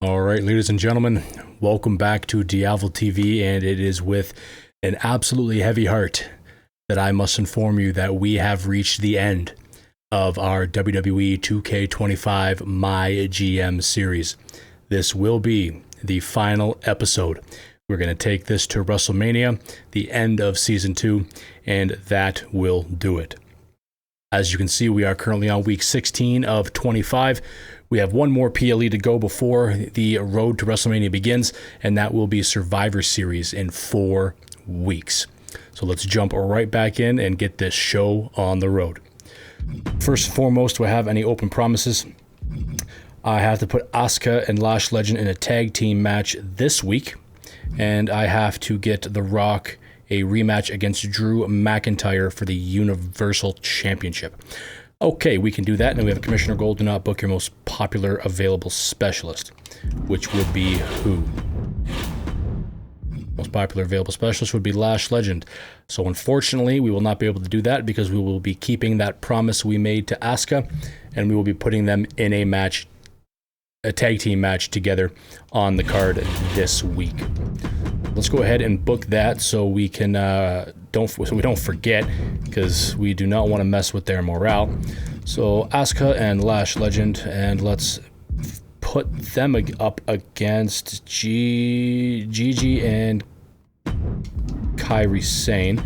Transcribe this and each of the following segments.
All right, ladies and gentlemen, welcome back to Diavel TV, and it is with an absolutely heavy heart that I must inform you that we have reached the end of our WWE 2K25 MyGM series. This will be the final episode. We're going to take this to WrestleMania, the end of Season 2, and that will do it. As you can see, we are currently on week 16 of 25. We have one more PLE to go before the road to WrestleMania begins, and that will be Survivor Series in 4 weeks. So let's jump right back in and get this show on the road. First and foremost, do I have any open promises? I have to put Asuka and Lash Legend in a tag team match this week, and I have to get The Rock a rematch against Drew McIntyre for the Universal Championship. Okay, we can do that. And then we have Commissioner Gold. Do not book your most popular available specialist, which would be who? Most popular available specialist would be Lash Legend. So unfortunately, we will not be able to do that because we will be keeping that promise we made to Asuka, and we will be putting them in a match, a tag team match together on the card this week. Let's go ahead and book that so we can don't forget, because we do not want to mess with their morale. So Asuka and Lash Legend, and let's put them up against Gigi and Kairi Sane.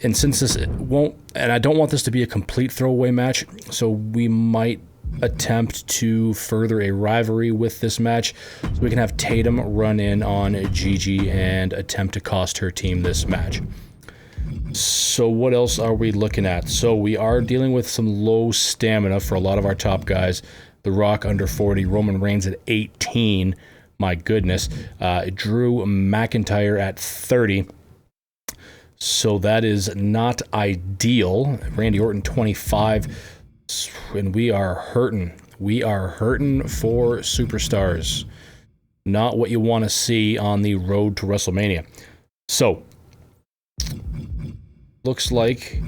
And since this won't, and I don't want this to be a complete throwaway match, so we might attempt to further a rivalry with this match, so we can have Tatum run in on Gigi and attempt to cost her team this match. So what else are we looking at? So we are dealing with some low stamina for a lot of our top guys. The Rock under 40, Roman Reigns at 18, my goodness, Drew McIntyre at 30. So that is not ideal. Randy Orton 25. And we are hurting. We are hurting for superstars. Not what you want to see on the road to WrestleMania. So, looks like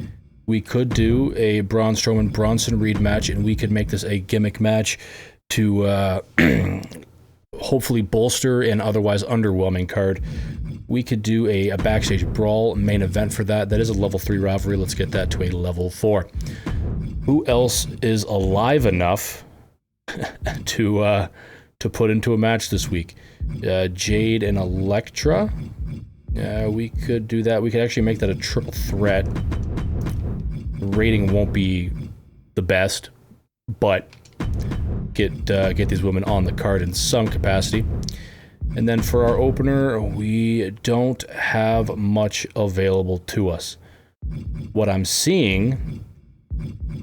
we could do a Braun Strowman-Bronson Reed match, and we could make this a gimmick match to hopefully bolster an otherwise underwhelming card. We could do a backstage brawl main event for that. That is a level 3 rivalry. Let's get that to a level 4. Who else is alive enough to put into a match this week? Jade and Elektra? We could do that. We could actually make that a triple threat. The rating won't be the best, but get these women on the card in some capacity. And then for our opener, we don't have much available to us. What I'm seeing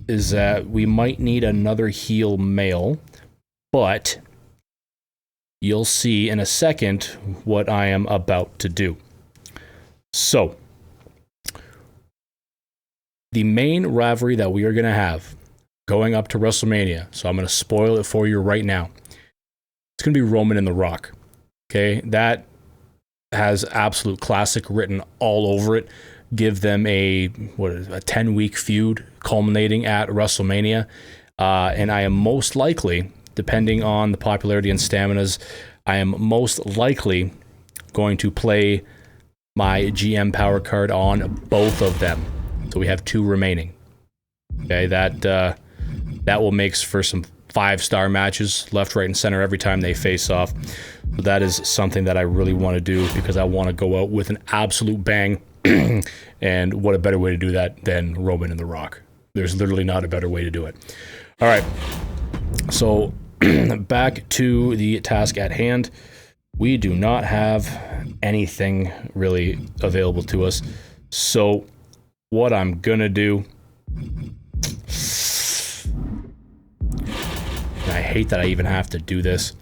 is that we might need another heel male, but you'll see in a second what I am about to do. So, the main rivalry that we are going to have going up to WrestleMania, so I'm going to spoil it for you right now. It's going to be Roman and The Rock. Okay, that has absolute classic written all over it. Give them a 10-week feud culminating at WrestleMania. And I am most likely, depending on the popularity and staminas, I am most likely going to play my GM power card on both of them. So we have 2 remaining. Okay, that will make for some 5-star matches left, right, and center every time they face off. So that is something that I really want to do because I want to go out with an absolute bang. And what a better way to do that than Roman and The Rock. There's literally not a better way to do it. All right. So back to the task at hand. We do not have anything really available to us. So what I'm going to do... I hate that I even have to do this.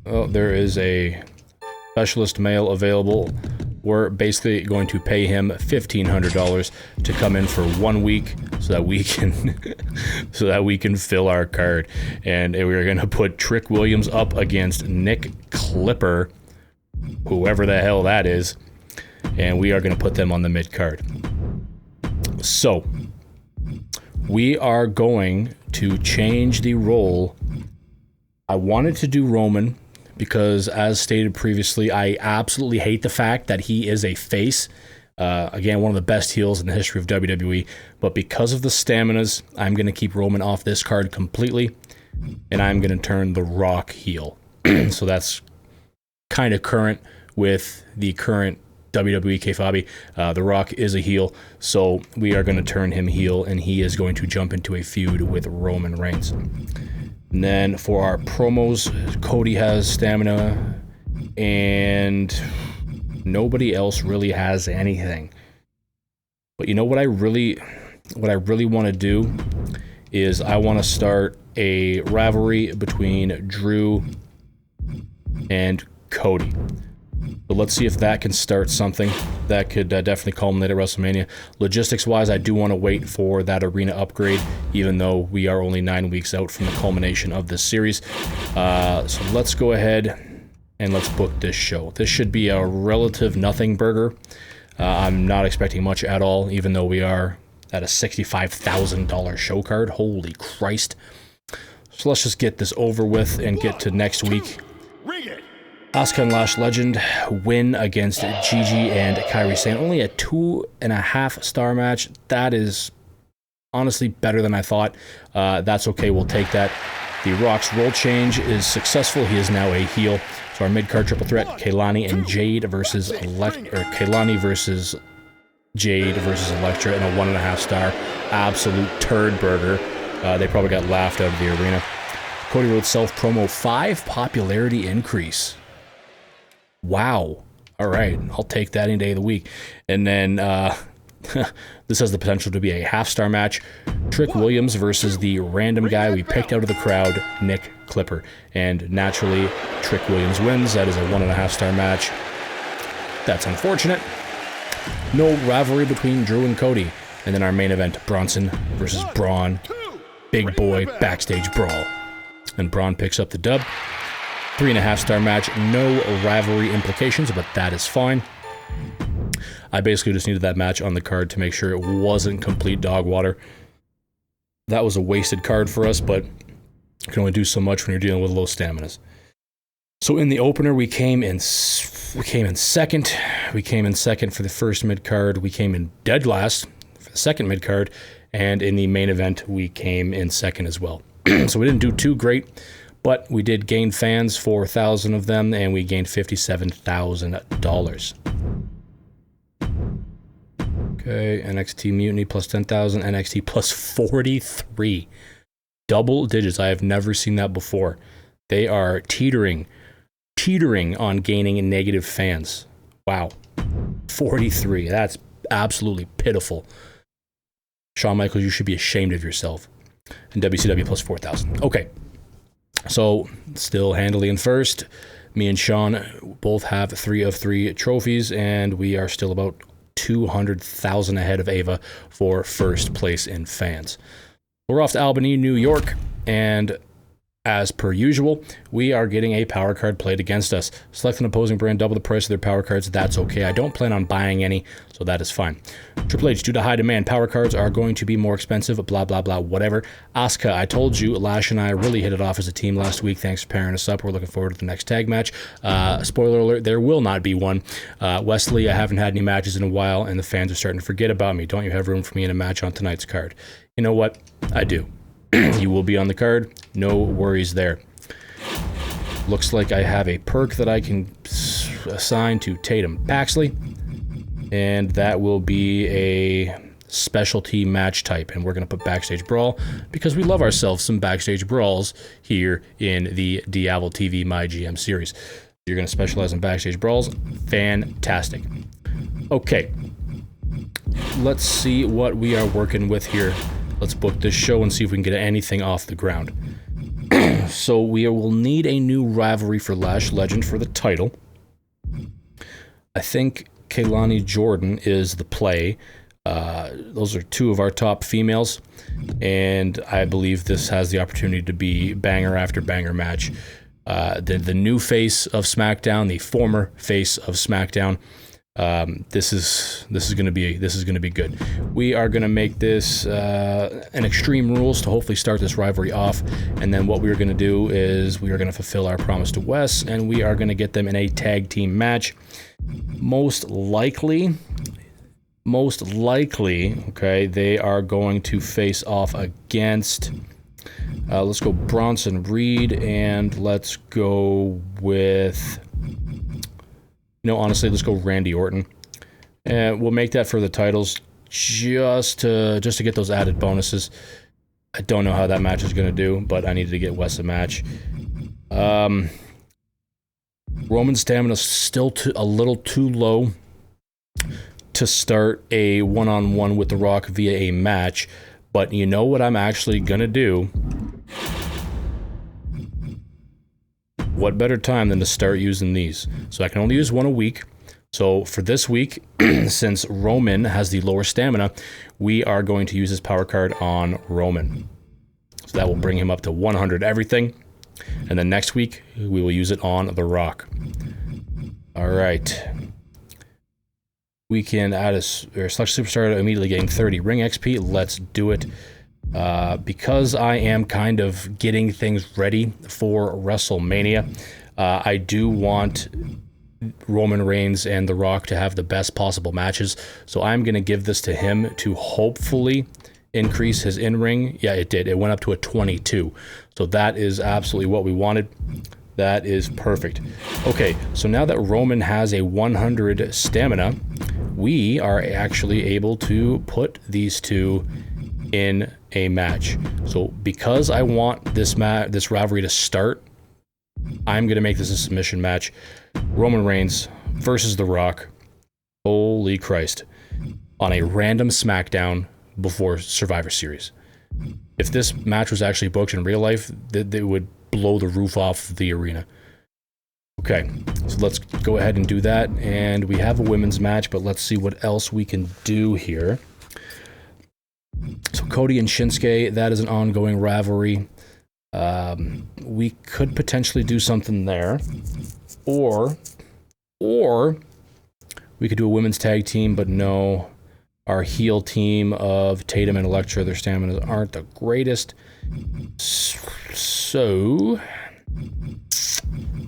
Oh, there is a specialist male available. We're basically going to pay him $1,500 to come in for 1 week so that we can fill our card. And we're going to put Trick Williams up against Nick Clipper, whoever the hell that is, and we are going to put them on the mid card. So we are going to change the role. I wanted to do Roman because, as stated previously, I absolutely hate the fact that he is a face. Again, one of the best heels in the history of WWE. But because of the staminas, I'm going to keep Roman off this card completely. And I'm going to turn The Rock heel. So that's kind of current with the current WWE kayfabe. The Rock is a heel. So we are going to turn him heel. And he is going to jump into a feud with Roman Reigns. And then for our promos, Cody has stamina. And nobody else really has anything. But you know what I really want to do is I want to start a rivalry between Drew and Cody. So let's see if that can start something that could definitely culminate at WrestleMania. Logistics-wise, I do want to wait for that arena upgrade, even though we are only 9 weeks out from the culmination of this series. So let's go ahead and let's book this show. This should be a relative nothing burger. I'm not expecting much at all, even though we are at a $65,000 show card. Holy Christ. So let's just get this over with and get to next week. Asuka and Lash Legend win against Gigi and Kairi Sane. Only a 2.5 star match. That is honestly better than I thought. That's okay, we'll take that. The Rock's role change is successful. He is now a heel. So our mid-card triple threat, Kaylani and Jade versus Kaylani versus Jade versus Elektra in a 1.5 star absolute turd burger. They probably got laughed out of the arena. Cody Rhodes self promo 5 popularity increase. Wow. All right, I'll take that any day of the week. And then this has the potential to be a half-star match. Trick Williams versus the random guy we picked out of the crowd, Nick Clipper. And naturally, Trick Williams wins. That is a 1.5 star match. That's unfortunate. No rivalry between Drew and Cody. And then our main event, Bronson versus Braun. Big boy backstage brawl. And Braun picks up the dub. 3.5 star match. No rivalry implications, but that is fine. I basically just needed that match on the card to make sure it wasn't complete dog water. That was a wasted card for us, but you can only do so much when you're dealing with low staminas. So in the opener, we came in second. We came in second for the first mid card. We came in dead last for the second mid card, and in the main event, we came in second as well. So we didn't do too great, but we did gain fans, 4,000 of them, and we gained $57,000. Okay, NXT Mutiny plus 10,000, NXT plus 43. Double digits. I have never seen that before. They are teetering on gaining negative fans. Wow. 43. That's absolutely pitiful. Shawn Michaels, you should be ashamed of yourself. And WCW plus 4,000. Okay. So, still handily in first. Me and Shawn both have 3 of 3 trophies, and we are still about 200,000 ahead of Ava for first place in fans. We're off to Albany, New York, and as per usual, we are getting a power card played against us. Select an opposing brand, double the price of their power cards. That's okay. I don't plan on buying any, so that is fine. Triple H, due to high demand, power cards are going to be more expensive, blah, blah, blah, whatever. Asuka, I told you, Lash and I really hit it off as a team last week. Thanks for pairing us up. We're looking forward to the next tag match. Spoiler alert, there will not be one. Wesley, I haven't had any matches in a while, and the fans are starting to forget about me. Don't you have room for me in a match on tonight's card? You know what? I do. You will be on the card. No worries there. Looks like I have a perk that I can assign to Tatum Paxley. And that will be a specialty match type. And we're going to put Backstage Brawl because we love ourselves some Backstage Brawls here in the Diavel TV MyGM series. You're going to specialize in Backstage Brawls. Fantastic. Okay. Let's see what we are working with here. Let's book this show and see if we can get anything off the ground. So we will need a new rivalry for Lash Legend for the title. I think Kaylani Jordan is the play. Those are 2 of our top females, and I believe this has the opportunity to be banger after banger match. The new face of SmackDown, the former face of SmackDown, This is gonna be good. We are gonna make this an Extreme Rules to hopefully start this rivalry off, and then what we are gonna do is we are gonna fulfill our promise to Wes, and we are gonna get them in a tag team match. Most likely, okay, they are going to face off against. Let's go Bronson Reed, and let's go with. Honestly, let's go Randy Orton, and we'll make that for the titles just to get those added bonuses. I don't know how that match is going to do, but I needed to get Wes a match. Roman's stamina is still a little too low to start a one-on-one with The Rock via a match, but you know what I'm actually going to do? What better time than to start using these? So I can only use one a week. So for this week, since Roman has the lower stamina, we are going to use his power card on Roman. So that will bring him up to 100 everything. And then next week, we will use it on The Rock. All right. We can add a select superstar immediately getting 30 ring XP. Let's do it. Because I am kind of getting things ready for WrestleMania, I do want Roman Reigns and The Rock to have the best possible matches, so I'm going to give this to him to hopefully increase his in-ring. Yeah, it did. It went up to a 22, so that is absolutely what we wanted. That is perfect. Okay, so now that Roman has a 100 stamina, we are actually able to put these two in a match. So because I want this rivalry to start, I'm gonna make this a submission match. Roman Reigns versus The Rock. Holy Christ. On a random SmackDown before Survivor Series. If this match was actually booked in real life, they would blow the roof off the arena. Okay, so let's go ahead and do that. And we have a women's match, but let's see what else we can do here. So Cody and Shinsuke, that is an ongoing rivalry. We could potentially do something there. Or we could do a women's tag team, but no. Our heel team of Tatum and Elektra, their stamina aren't the greatest. So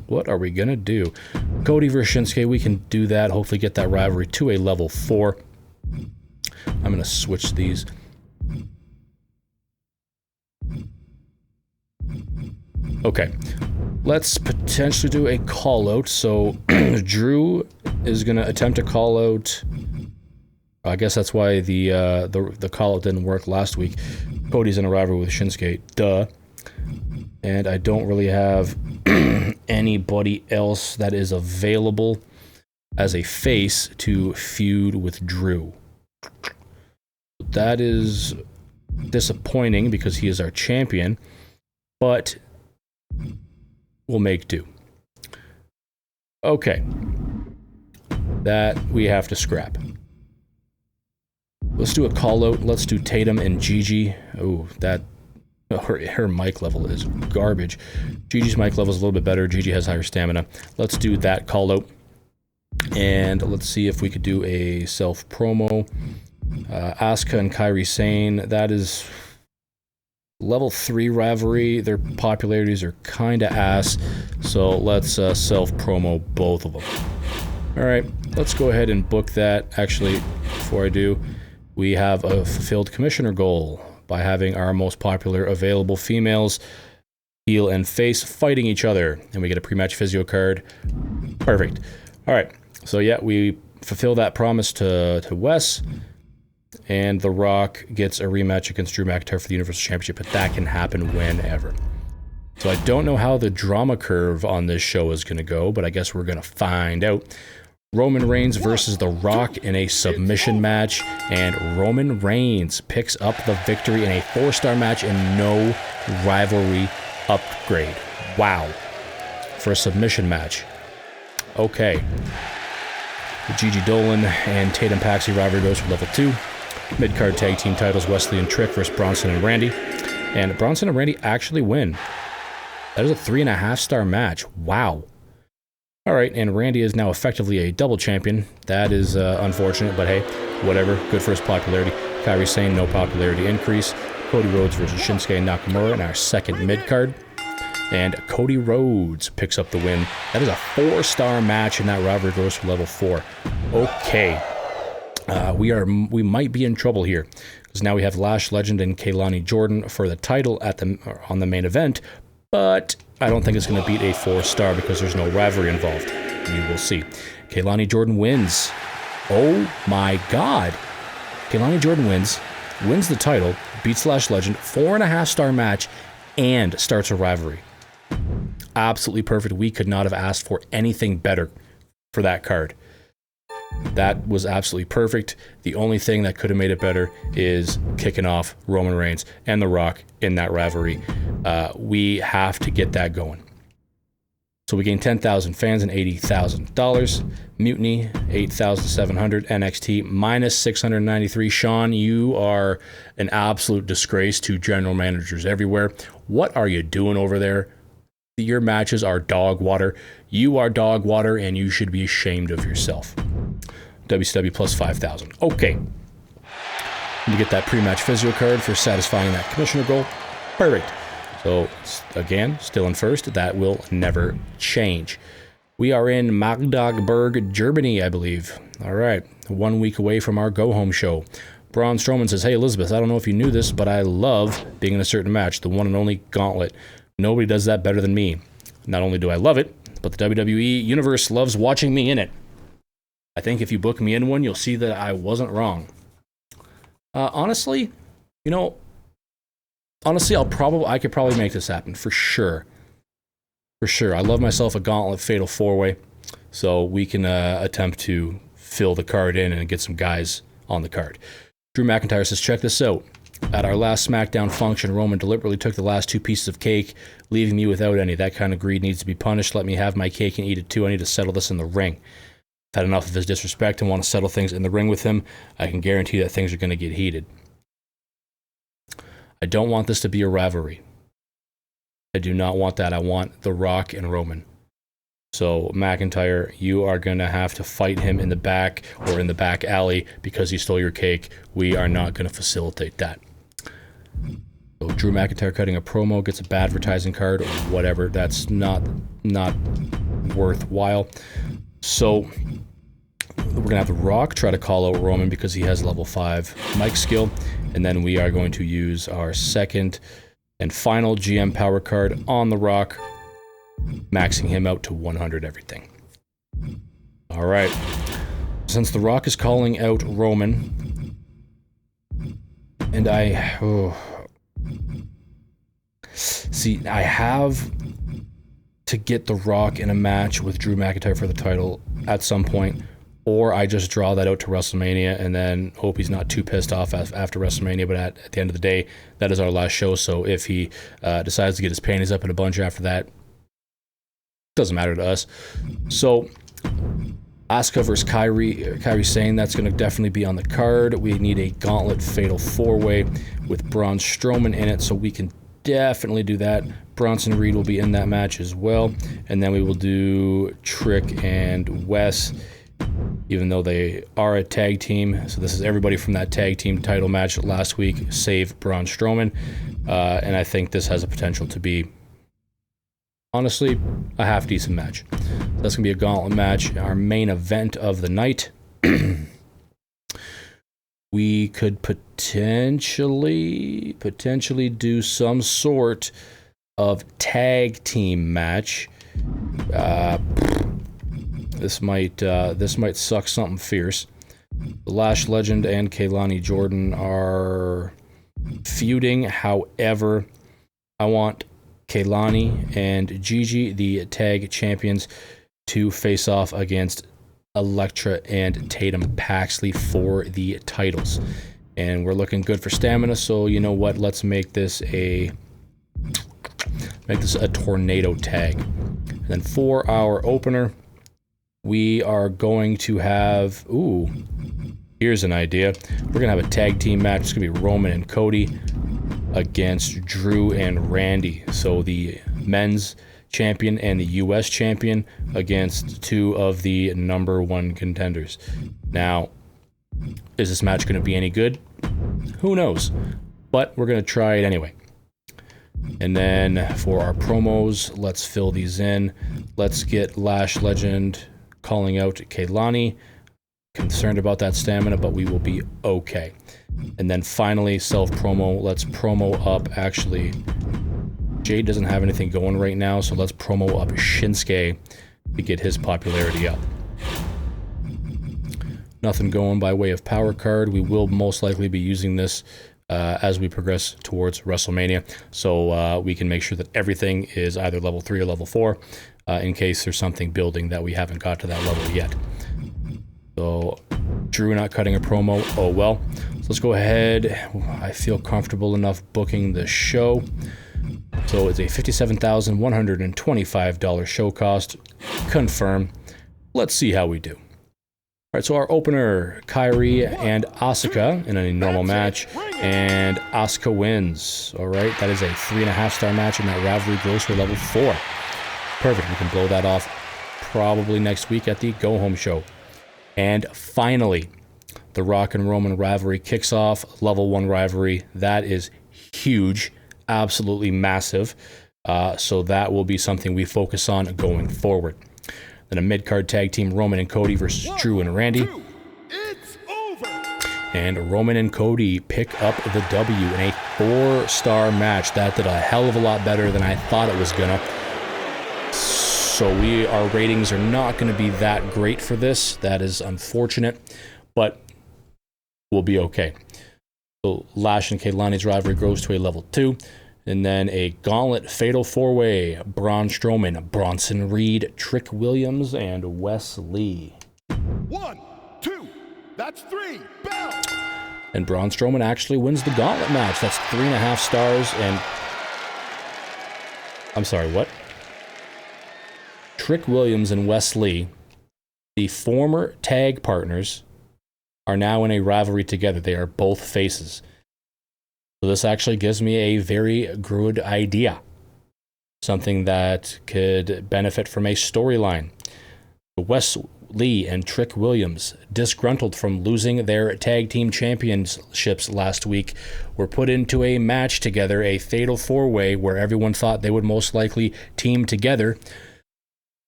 what are we gonna do? Cody versus Shinsuke, we can do that. Hopefully get that rivalry to a level 4. I'm gonna switch these. Okay, let's potentially do a call out. So Drew is gonna attempt to call out. I guess that's why the call out didn't work last week. Cody's in a rivalry with Shinsuke, duh. And I don't really have anybody else that is available as a face to feud with Drew. That is disappointing because he is our champion, but we'll make do. Okay. That we have to scrap. Let's do a call out. Let's do Tatum and Gigi. Oh, that her mic level is garbage. Gigi's mic level is a little bit better. Gigi has higher stamina. Let's do that call out. And let's see if we could do a self promo. Asuka and Kairi Sane, that is level 3 rivalry. Their popularities are kind of ass, so let's self promo both of them. All right, let's go ahead and book that. Actually, before I do, we have a fulfilled commissioner goal by having our most popular available females, heel and face, fighting each other, and we get a pre-match physio card. Perfect. All right, so yeah, we fulfill that promise to Wes. And The Rock gets a rematch against Drew McIntyre for the Universal Championship, but that can happen whenever. So I don't know how the drama curve on this show is going to go, but I guess we're going to find out. Roman Reigns versus The Rock in a submission match, and Roman Reigns picks up the victory in a 4-star match and no rivalry upgrade. Wow. For a submission match. Okay. The Gigi Dolan and Tatum Paxi rivalry goes for level 2. Mid-card tag team titles, Wesley and Trick versus Bronson and Randy. And Bronson and Randy actually win. That is a 3.5-star match. Wow. All right, and Randy is now effectively a double champion. That is unfortunate, but hey, whatever. Good for his popularity. Kairi Sane, no popularity increase. Cody Rhodes versus Shinsuke Nakamura in our second mid-card. And Cody Rhodes picks up the win. That is a 4-star match, and that rivalry goes for level 4. Okay. We might be in trouble here, because now we have Lash Legend and Kaylani Jordan for the title on the main event, but I don't think it's going to beat a 4-star because there's no rivalry involved. We will see. Kaylani Jordan wins. Oh my God. Kaylani Jordan wins the title, beats Lash Legend, 4.5-star match, and starts a rivalry. Absolutely perfect. We could not have asked for anything better for that card. That was absolutely perfect. The only thing that could have made it better is kicking off Roman Reigns and The Rock in that rivalry. We have to get that going. So we gain 10,000 fans and $80,000. Mutiny, 8,700. NXT, minus 693. Sean, you are an absolute disgrace to general managers everywhere. What are you doing over there? Your matches are dog water. You are dog water, and you should be ashamed of yourself. WCW plus 5,000. Okay. You get that pre-match physio card for satisfying that commissioner goal. Perfect. So, again, still in first. That will never change. We are in Magdeburg, Germany, I believe. All right. 1 week away from our go-home show. Braun Strowman says, hey, Elizabeth, I don't know if you knew this, but I love being in a certain match, the one and only Gauntlet. Nobody does that better than me. Not only do I love it, but the WWE Universe loves watching me in it. I think if you book me in one, you'll see that I wasn't wrong. Honestly, I could probably make this happen, for sure. For sure. I love myself a Gauntlet Fatal 4-Way, so we can attempt to fill the card in and get some guys on the card. Drew McIntyre says, check this out. At our last SmackDown function, Roman deliberately took the last 2 pieces of cake, leaving me without any. That kind of greed needs to be punished. Let me have my cake and eat it too. I need to settle this in the ring. I've had enough of his disrespect and want to settle things in the ring with him. I can guarantee that things are going to get heated. I don't want this to be a rivalry. I do not want that. I want The Rock and Roman. So, McIntyre, you are going to have to fight him in the back or in the back alley because he stole your cake. We are not going to facilitate that. So, Drew McIntyre cutting a promo, gets a bad advertising card or whatever. That's not worthwhile. So, we're going to have The Rock try to call out Roman because he has level 5 mic skill. And then we are going to use our second and final GM power card on The Rock, maxing him out to 100 everything. All right. Since The Rock is calling out Roman, and I have to get The Rock in a match with Drew McIntyre for the title at some point, or I just draw that out to WrestleMania and then hope he's not too pissed off after WrestleMania. But at the end of the day, that is our last show. So if he decides to get his panties up in a bunch after that, doesn't matter to us. So Asuka versus Kairi Sane, that's going to definitely be on the card. We need a Gauntlet Fatal 4-Way with Braun Strowman in it, so we can definitely do that. Bronson Reed will be in that match as well. And then we will do Trick and Wes, even though they are a tag team. So this is everybody from that tag team title match last week, save Braun Strowman. And I think this has a potential to be, honestly, a half-decent match. So that's going to be a gauntlet match, our main event of the night. We could potentially do some sort of tag team match. This might suck something fierce. The Lash Legend and Kaylani Jordan are feuding. However, I want Kaylani and Gigi, the tag champions, to face off against Elektra and Tatum Paxley for the titles. And we're looking good for stamina, so you know what? Let's make this a tornado tag. And then for our opener, we are going to have, here's an idea. We're going to have a tag team match. It's going to be Roman and Cody against Drew and Randy. So the men's champion and the US champion against two of the #1 contenders. Now, is this match going to be any good? Who knows? But we're going to try it anyway. And then for our promos, let's fill these in. Let's get Lash Legend calling out Kaylani. Concerned about that stamina, but we will be okay. And then finally, self-promo. Let's promo up, actually, Jade doesn't have anything going right now, so let's promo up Shinsuke to get his popularity up. Nothing going by way of power card. We will most likely be using this as we progress towards WrestleMania, so we can make sure that everything is either level 3 or level 4 in case there's something building that we haven't got to that level yet. So Drew not cutting a promo, oh well. So let's go ahead. I feel comfortable enough booking the show. So it's a $57,125 show cost. Confirm. Let's see how we do. All right, so our opener, Kairi and Asuka in a normal match, and Asuka wins. All right, that is a 3.5-star match, and that rivalry grows to level 4. Perfect, we can blow that off probably next week at the go-home show. And finally, the Rock and Roman rivalry kicks off, level 1 rivalry. That is huge, absolutely massive. So that will be something we focus on going forward. Then a mid-card tag team, Roman and Cody versus Drew and Randy. It's over. And Roman and Cody pick up the W in a 4-star match. That did a hell of a lot better than I thought it was gonna. So our ratings are not going to be that great for this. That is unfortunate, but we'll be okay. So Lash and Kaylani's rivalry grows to a level 2. And then a gauntlet fatal 4-way, Braun Strowman, Bronson Reed, Trick Williams, and Wes Lee. 1, 2, that's 3, bell! And Braun Strowman actually wins the gauntlet match. That's 3.5 stars, and... I'm sorry, what? Trick Williams and Wes Lee, the former tag partners, are now in a rivalry together. They are both faces. So this actually gives me a very good idea. Something that could benefit from a storyline. Wes Lee and Trick Williams, disgruntled from losing their tag team championships last week, were put into a match together, a fatal 4-way where everyone thought they would most likely team together.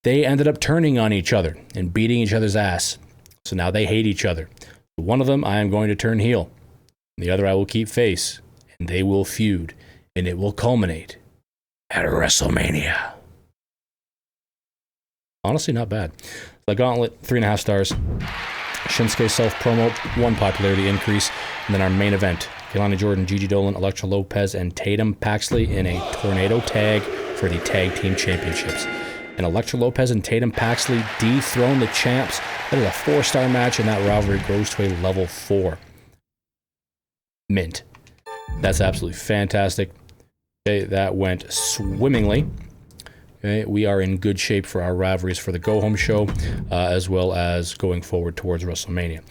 They ended up turning on each other and beating each other's ass. So now they hate each other. One of them I am going to turn heel. The other I will keep face. And they will feud. And it will culminate at WrestleMania. Honestly, not bad. The Gauntlet, 3.5 stars. Shinsuke self-promo, 1 popularity increase. And then our main event, Kehlani Jordan, Gigi Dolan, Elektra Lopez, and Tatum Paxley in a tornado tag for the tag team championships. And Elektra Lopez and Tatum Paxley dethrone the champs. That is a 4-star match, and that rivalry grows to a level 4. Mint. That's absolutely fantastic. Okay, that went swimmingly. Okay, we are in good shape for our rivalries for the go-home show, as well as going forward towards WrestleMania.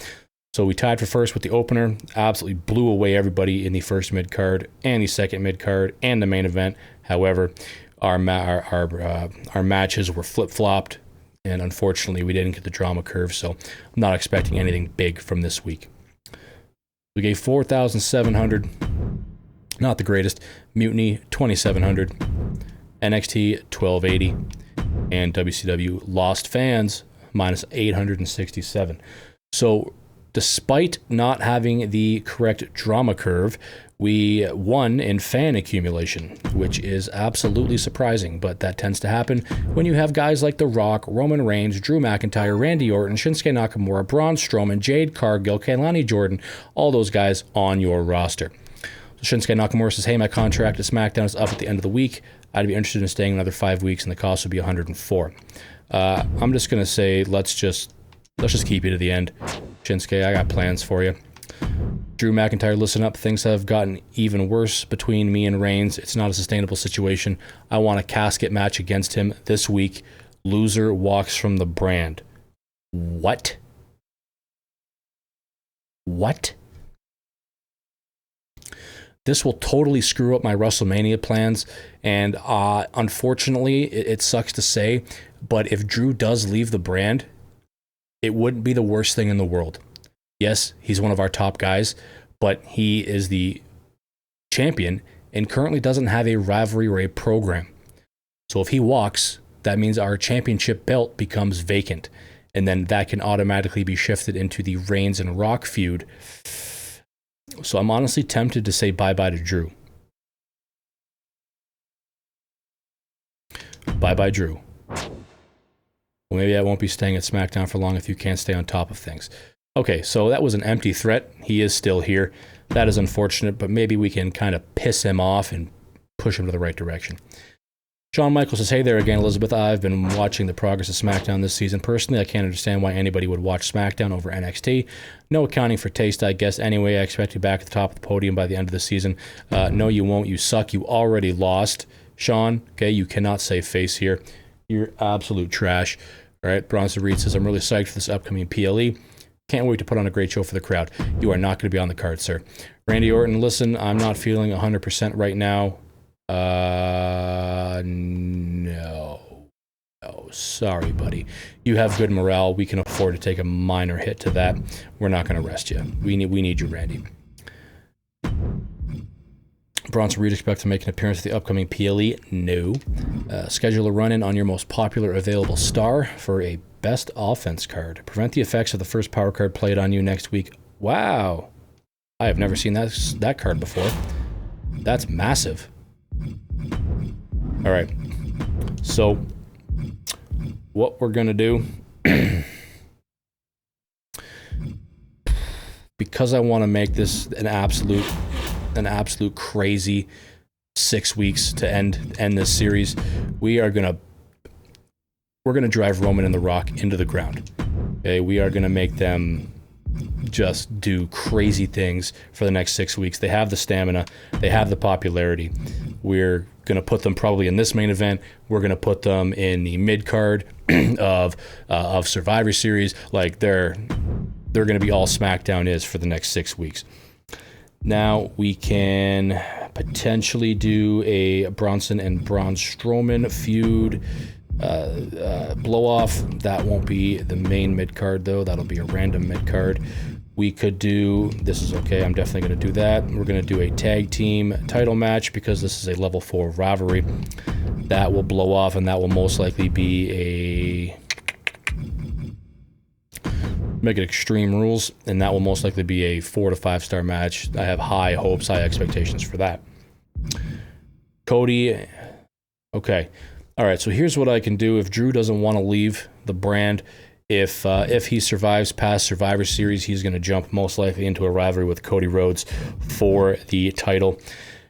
So we tied for first with the opener, absolutely blew away everybody in the first mid-card and the second mid-card and the main event. However, our matches were flip-flopped, and unfortunately we didn't get the drama curve, so I'm not expecting anything big from this week. We gave 4,700, not the greatest. Mutiny, 2,700. NXT, 1,280. And WCW lost fans, minus 867. So despite not having the correct drama curve, we won in fan accumulation, which is absolutely surprising, but that tends to happen when you have guys like The Rock, Roman Reigns, Drew McIntyre, Randy Orton, Shinsuke Nakamura, Braun Strowman, Jade Cargill, Kehlani Jordan, all those guys on your roster. So Shinsuke Nakamura says, hey, my contract at SmackDown is up at the end of the week. I'd be interested in staying another 5 weeks, and the cost would be $104. I'm just going to say, let's just keep you to the end. Shinsuke, I got plans for you. Drew McIntyre, listen up. Things have gotten even worse between me and Reigns. It's not a sustainable situation. I want a casket match against him this week. Loser walks from the brand. What? What? This will totally screw up my WrestleMania plans, and unfortunately, it sucks to say, but if Drew does leave the brand, it wouldn't be the worst thing in the world. Yes, he's one of our top guys, but he is the champion and currently doesn't have a rivalry or a program. So if he walks, that means our championship belt becomes vacant, and then that can automatically be shifted into the Reigns and Rock feud. So I'm honestly tempted to say bye-bye to Drew. Bye-bye, Drew. Well, maybe I won't be staying at SmackDown for long if you can't stay on top of things. Okay, so that was an empty threat. He is still here. That is unfortunate, but maybe we can kind of piss him off and push him to the right direction. Shawn Michaels says, hey there again, Elizabeth. I've been watching the progress of SmackDown this season. Personally, I can't understand why anybody would watch SmackDown over NXT. No accounting for taste, I guess. Anyway, I expect you back at the top of the podium by the end of the season. No, you won't. You suck. You already lost. Shawn, okay, you cannot save face here. You're absolute trash. All right, Bronson Reed says, I'm really psyched for this upcoming PLE. Can't wait to put on a great show for the crowd. You are not going to be on the card, sir. Randy Orton, listen, I'm not feeling 100% right now. No, sorry, buddy. You have good morale. We can afford to take a minor hit to that. We're not going to rest you. We need you, Randy. Bronson Reed expect to make an appearance at the upcoming PLE? No. Schedule a run-in on your most popular available star for a best offense card. Prevent the effects of the first power card played on you next week. Wow. I have never seen that card before. That's massive. All right. So what we're going to do, because I want to make this an absolute crazy 6 weeks to end this series, we're gonna drive Roman and The Rock into the ground. Okay, we are gonna make them just do crazy things for the next 6 weeks. They have the stamina, they have the popularity. We're gonna put them probably in this main event. We're gonna put them in the mid card of Survivor Series. Like they're gonna be all SmackDown is for the next 6 weeks. Now we can potentially do a Bronson and Braun Strowman feud blow off. That won't be the main mid card though. That'll be a random mid card. We could do, this is okay, I'm definitely going to do that. We're going to do a tag team title match because this is a level 4 rivalry. That will blow off, and that will most likely be make it Extreme Rules, and that will most likely be a 4 to 5 star match. I have high hopes, high expectations for that. Cody, okay. All right, so here's what I can do if Drew doesn't want to leave the brand. If he survives past Survivor Series, he's going to jump most likely into a rivalry with Cody Rhodes for the title.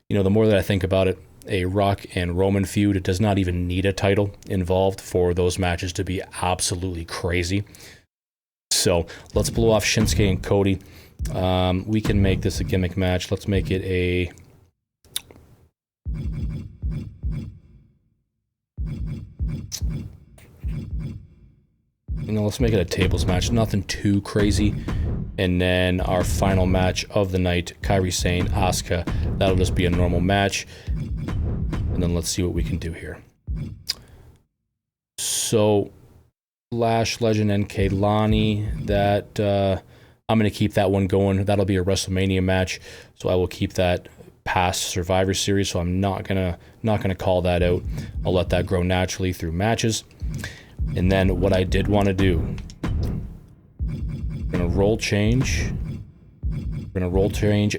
You know, the more that I think about it, a Rock and Roman feud, it does not even need a title involved for those matches to be absolutely crazy. So let's blow off Shinsuke and Cody. We can make this a gimmick match. Let's make it a... let's make it a tables match. Nothing too crazy. And then our final match of the night, Kairi Sane, Asuka. That'll just be a normal match. And then let's see what we can do here. So, Lash Legend and Kaylani, that I'm going to keep that one going. That'll be a WrestleMania match. So I will keep that past Survivor Series. So I'm not gonna call that out. I'll let that grow naturally through matches. And then what I did want to do, we're going to roll change. We're going to roll change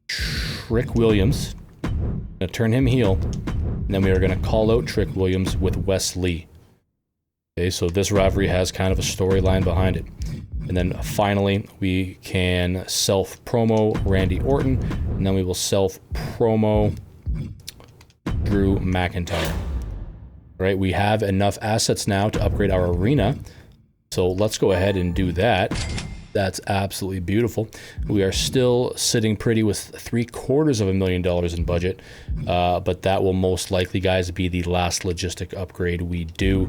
Trick Williams. Going to turn him heel. And then we are going to call out Trick Williams with Wes Lee. Okay, so this rivalry has kind of a storyline behind it. And then finally, we can self-promo Randy Orton. And then we will self-promo Drew McIntyre. Right, we have enough assets now to upgrade our arena, so let's go ahead and do that. That's absolutely beautiful. We are still sitting pretty with $750,000 in budget, but that will most likely, guys, be the last logistic upgrade we do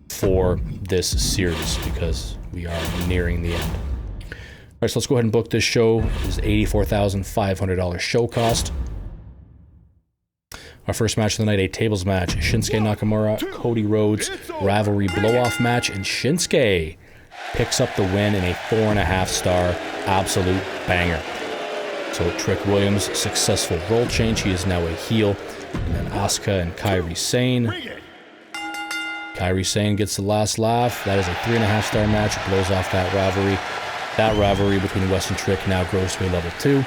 for this series because we are nearing the end. All right, so let's go ahead and book this show. This is $84,500 show cost. Our first match of the night, a tables match. Shinsuke Nakamura, Cody Rhodes, rivalry blow-off match, and Shinsuke picks up the win in a 4.5-star absolute banger. So Trick Williams, successful role change. He is now a heel. And then Asuka and Kairi Sane. Kairi Sane gets the last laugh. That is a 3.5-star match. It blows off that rivalry. That rivalry between Wes and Trick now grows to a level 2.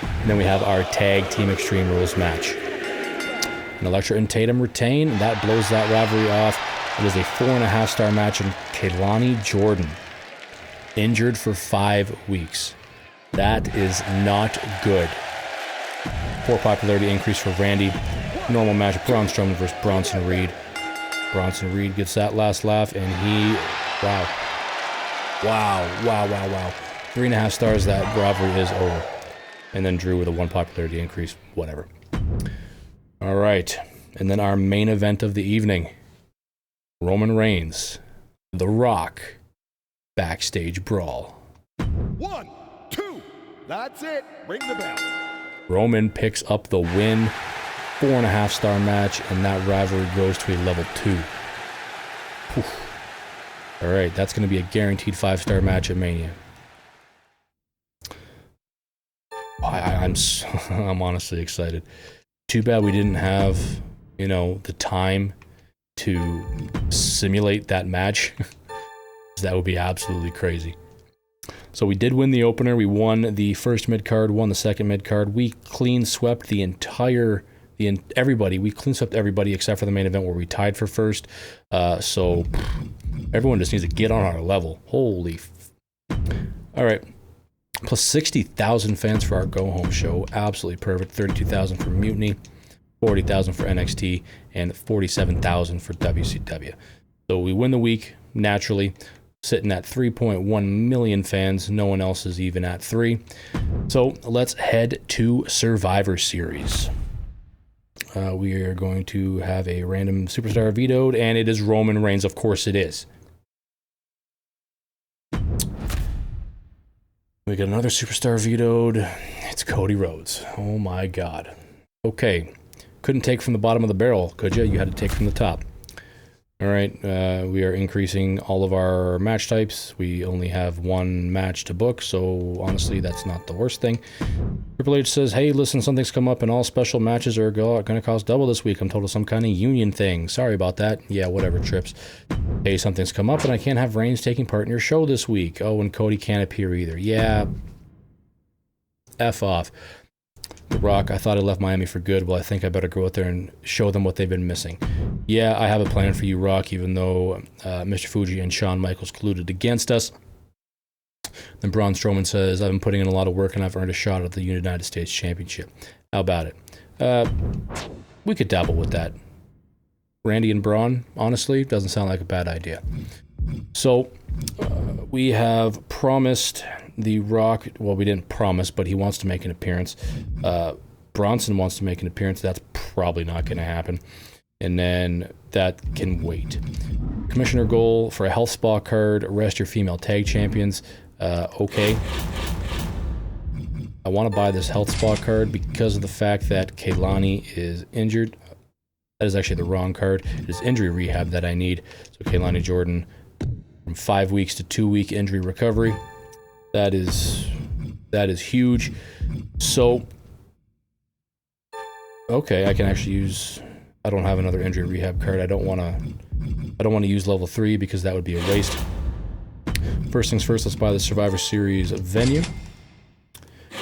And then we have our Tag Team Extreme Rules match. And Elektra and Tatum retain. That blows that rivalry off. It is a 4.5-star match. And Kaylani Jordan, injured for 5 weeks. That is not good. 4 popularity increase for Randy. Normal match, Braun Strowman versus Bronson Reed. Bronson Reed gets that last laugh, and he... Wow. 3.5 stars, that rivalry is over. And then Drew with a 1 popularity increase, whatever. All right, and then our main event of the evening. Roman Reigns, The Rock, backstage brawl. 1, 2, that's it. Ring the bell. Roman picks up the win. 4.5-star match, and that rivalry goes to a level 2. Whew. All right, that's going to be a guaranteed 5-star match at Mania. I'm honestly excited. Too bad we didn't have, the time to simulate that match. That would be absolutely crazy. So we did win the opener. We won the first mid-card, won the second mid-card. We clean swept everybody. We clean swept everybody except for the main event where we tied for first. So everyone just needs to get on our level. Holy. All right. Plus 60,000 fans for our go-home show. Absolutely perfect. 32,000 for Mutiny, 40,000 for NXT, and 47,000 for WCW. So we win the week, naturally, sitting at 3.1 million fans. No one else is even at 3. So let's head to Survivor Series. We are going to have a random superstar vetoed, and it is Roman Reigns. Of course it is. We got another superstar vetoed. It's Cody Rhodes. Oh my God. Okay. Couldn't take from the bottom of the barrel, could you? You had to take from the top. All right. We are increasing all of our match types. We only have 1 match to book, so honestly, that's not the worst thing. Triple H says, hey, listen, something's come up and all special matches are going to cost double this week. I'm told of some kind of union thing. Sorry about that. Yeah, whatever, Trips. Hey, something's come up and I can't have Reigns taking part in your show this week. Oh, and Cody can't appear either. Yeah. F off. The Rock, I thought I left Miami for good. Well, I think I better go out there and show them what they've been missing. Yeah, I have a plan for you, Rock, even though Mr. Fuji and Shawn Michaels colluded against us. Then Braun Strowman says, I've been putting in a lot of work and I've earned a shot at the United States Championship. How about it? We could dabble with that. Randy and Braun, honestly, doesn't sound like a bad idea. So, we have promised The Rock, well, we didn't promise, but he wants to make an appearance. Bronson wants to make an appearance. That's probably not going to happen. And then that can wait. Commissioner goal for a health spa card, arrest your female tag champions. Okay. I want to buy this health spa card because of the fact that Kaylani is injured. That is actually the wrong card. It is injury rehab that I need. So Kaylani Jordan from 5 weeks to 2-week injury recovery. That is huge. So, okay, I can actually use. I don't have another injury rehab card. I don't want to use level 3 because that would be a waste. First things first, let's buy the Survivor Series venue.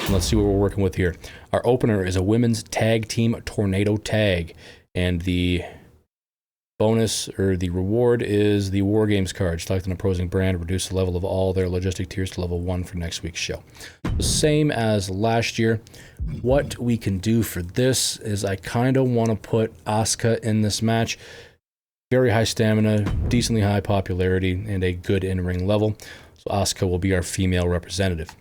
And let's see what we're working with here. Our opener is a women's tag team tornado tag, and the bonus or the reward is the War Games card. Select an opposing brand, reduce the level of all their logistic tiers to level 1 for next week's show. The same as last year. What we can do for this is I kind of want to put Asuka in this match. Very high stamina, decently high popularity, and a good in-ring level. So Asuka will be our female representative.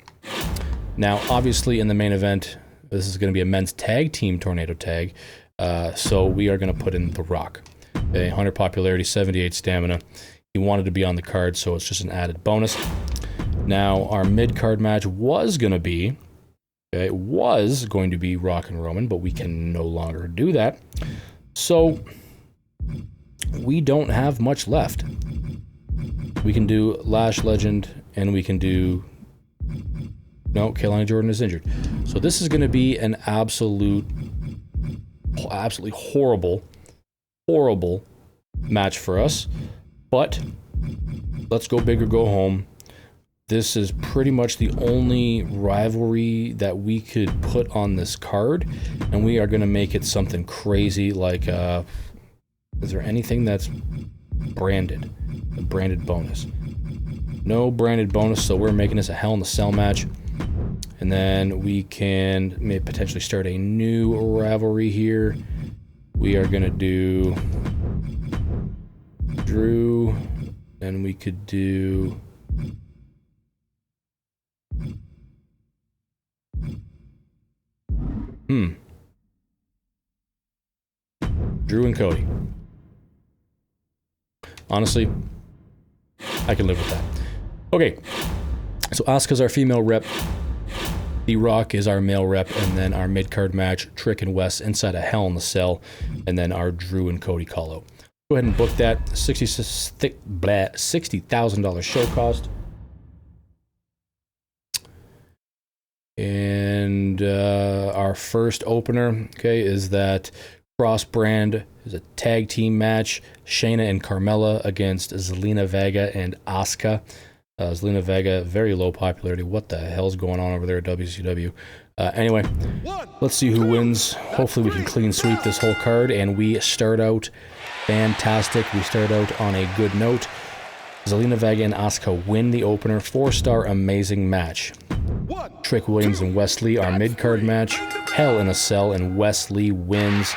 Now, obviously, in the main event, this is going to be a men's tag team tornado tag. So we are going to put in The Rock. 100 popularity, 78 stamina. He wanted to be on the card, so it's just an added bonus. Now, our mid-card match was going to be Okay, it was going to be Rock and Roman, but we can no longer do that. So we don't have much left. We can do Lash Legend, and we can do... No, Carolina Jordan is injured. So this is going to be an absolutely horrible match for us. But let's go big or go home. This is pretty much the only rivalry that we could put on this card, and we are going to make it something crazy like, is there anything that's branded? A branded bonus. No branded bonus, so we're making this a Hell in a Cell match. And then we can maybe potentially start a new rivalry here. We are going to do Drew, and we could do... Drew and Cody. Honestly, I can live with that. Okay, so Asuka's our female rep. The Rock is our male rep, and then our mid-card match, Trick and Wes inside a Hell in a Cell, and then our Drew and Cody call-out. Go ahead and book that. $60,000 show cost. And our first opener, okay, is that cross-brand is a tag team match. Shayna and Carmella against Zelina Vega and Asuka. Zelina Vega, very low popularity. What the hell's going on over there at WCW? Anyway, let's see who wins. Hopefully we can clean sweep this whole card, and we start out fantastic. We start out on a good note. Zelina Vega and Asuka win the opener. 4-star amazing match. Trick Williams and Wesley, our mid-card match. Hell in a Cell, and Wesley wins.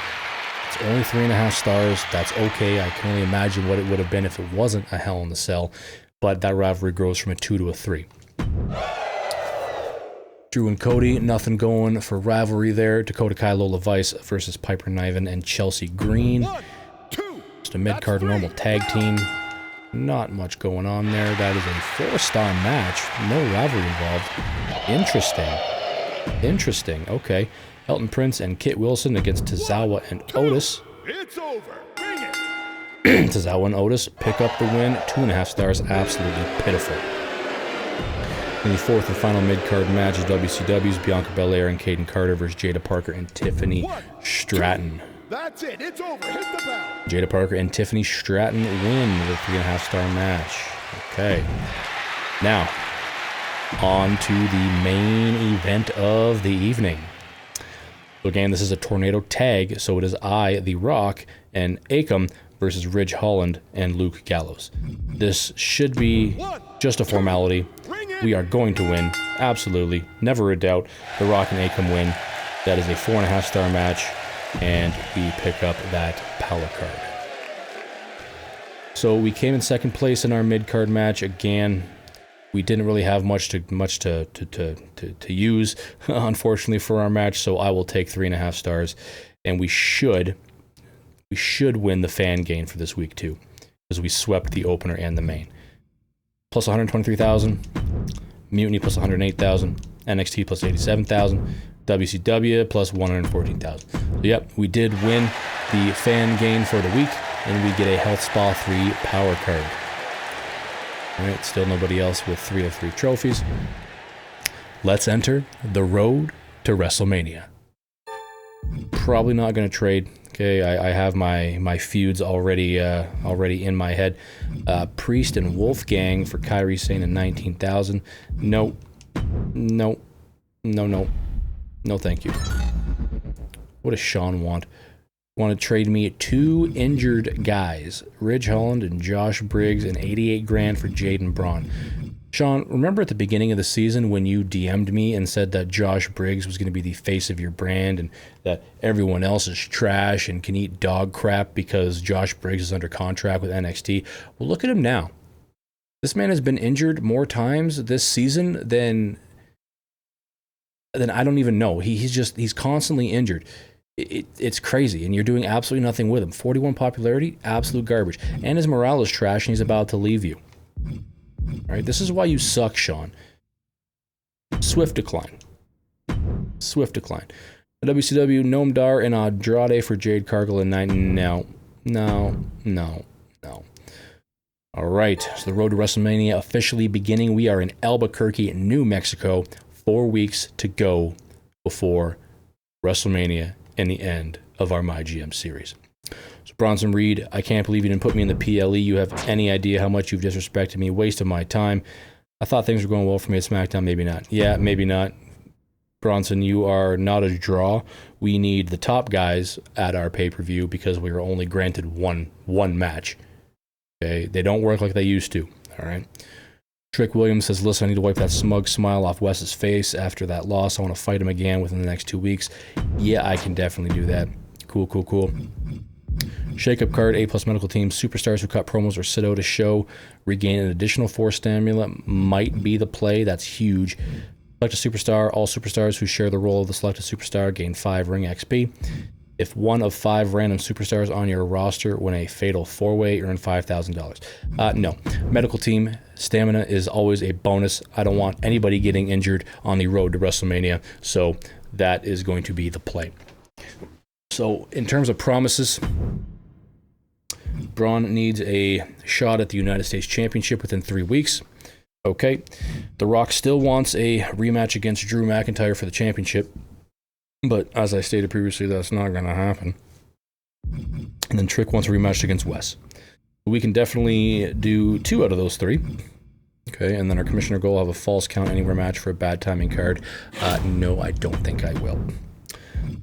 It's only 3.5 stars. That's okay. I can only imagine what it would have been if it wasn't a Hell in a Cell. But that rivalry grows from a 2 to a 3. Drew and Cody, nothing going for rivalry there. Dakota Kai, Lola Vice versus Piper Niven and Chelsea Green. Just a mid-card normal tag team. Not much going on there. That is a 4-star match. No rivalry involved. Interesting. Okay. Elton Prince and Kit Wilson against Tozawa and Otis. It's over. Bring it. Tozawa and Otis pick up the win. 2.5 stars. Absolutely pitiful. In the fourth and final mid-card match is WCW's Bianca Belair and Kaden Carter versus Jada Parker and Tiffany Stratton. That's it. It's over. Hit the bell. Jada Parker and Tiffany Stratton win the 3.5-star match. Okay. Now, on to the main event of the evening. So again, this is a tornado tag, so it is I, The Rock, and Akam versus Ridge Holland and Luke Gallows. This should be just a formality. We are going to win. Absolutely. Never a doubt. The Rock and Akam win. That is a 4.5-star match, and we pick up that power card. So we came in second place in our mid-card match. Again, we didn't really have much to use, unfortunately, for our match, so I will take 3.5 stars, and we should win the fan gain for this week too, because we swept the opener and the main. Plus 123,000, Mutiny plus 108,000, NXT plus 87,000, WCW plus 114,000. So yep, we did win the fan gain for the week, and we get a Health Spa 3 power card. Alright, still nobody else with 3 of 3 trophies. Let's enter the road to WrestleMania. Probably not going to trade. Okay, I have my feuds already in my head. Priest and Wolfgang for Kairi Sane and 19,000. No, thank you. What does Sean want? Want to trade me 2 injured guys, Ridge Holland and Josh Briggs, and 88 grand for Jaden Braun. Sean, remember at the beginning of the season when you DM'd me and said that Josh Briggs was going to be the face of your brand and that everyone else is trash and can eat dog crap because Josh Briggs is under contract with NXT? Well, look at him now. This man has been injured more times this season than I don't even know. He's constantly injured. It's crazy, and you're doing absolutely nothing with him. 41 popularity, absolute garbage. And his morale is trash, and he's about to leave you. All right, this is why you suck, Sean. Swift decline. Swift decline. WCW, Noam Dar and Andrade for Jade Cargill and 9. No. All right, so the road to WrestleMania officially beginning. We are in Albuquerque, New Mexico. 4 weeks to go before WrestleMania and the end of our MyGM series. So Bronson Reed, I can't believe you didn't put me in the PLE. You have any idea how much you've disrespected me, wasted my time. I thought things were going well for me at SmackDown. Maybe not. Yeah, maybe not. Bronson, you are not a draw. We need the top guys at our pay-per-view because we were only granted one match. Okay, they don't work like they used to. All right. Trick Williams says, listen, I need to wipe that smug smile off Wes's face after that loss. I want to fight him again within the next 2 weeks. Yeah, I can definitely do that. Cool. Shake-up card, A+ medical team, superstars who cut promos or sit out a show, regain an additional 4 stamina, might be the play. That's huge. Select a superstar, all superstars who share the role of the selected superstar gain 5 ring XP. If one of 5 random superstars on your roster win a fatal 4-way, earn $5,000. No. Medical team, stamina is always a bonus. I don't want anybody getting injured on the road to WrestleMania, so that is going to be the play. So, in terms of promises, Braun needs a shot at the United States Championship within 3 weeks. Okay. The Rock still wants a rematch against Drew McIntyre for the championship. But as I stated previously, that's not going to happen. And then Trick wants a rematch against Wes. We can definitely do 2 out of those 3. Okay, and then our commissioner goal will have a false count anywhere match for a bad timing card. No, I don't think I will.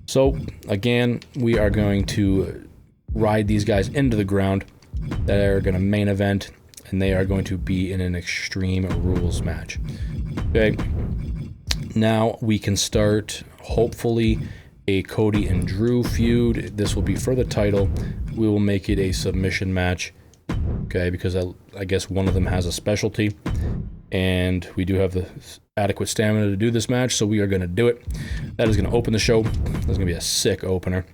So, again, we are going to ride these guys into the ground. They are going to main event, and they are going to be in an Extreme Rules match. Okay, now we can start, hopefully, a Cody and Drew feud. This will be for the title. We will make it a submission match, okay, because I guess one of them has a specialty, and we do have the adequate stamina to do this match, so we are going to do it. That is going to open the show. That's going to be a sick opener.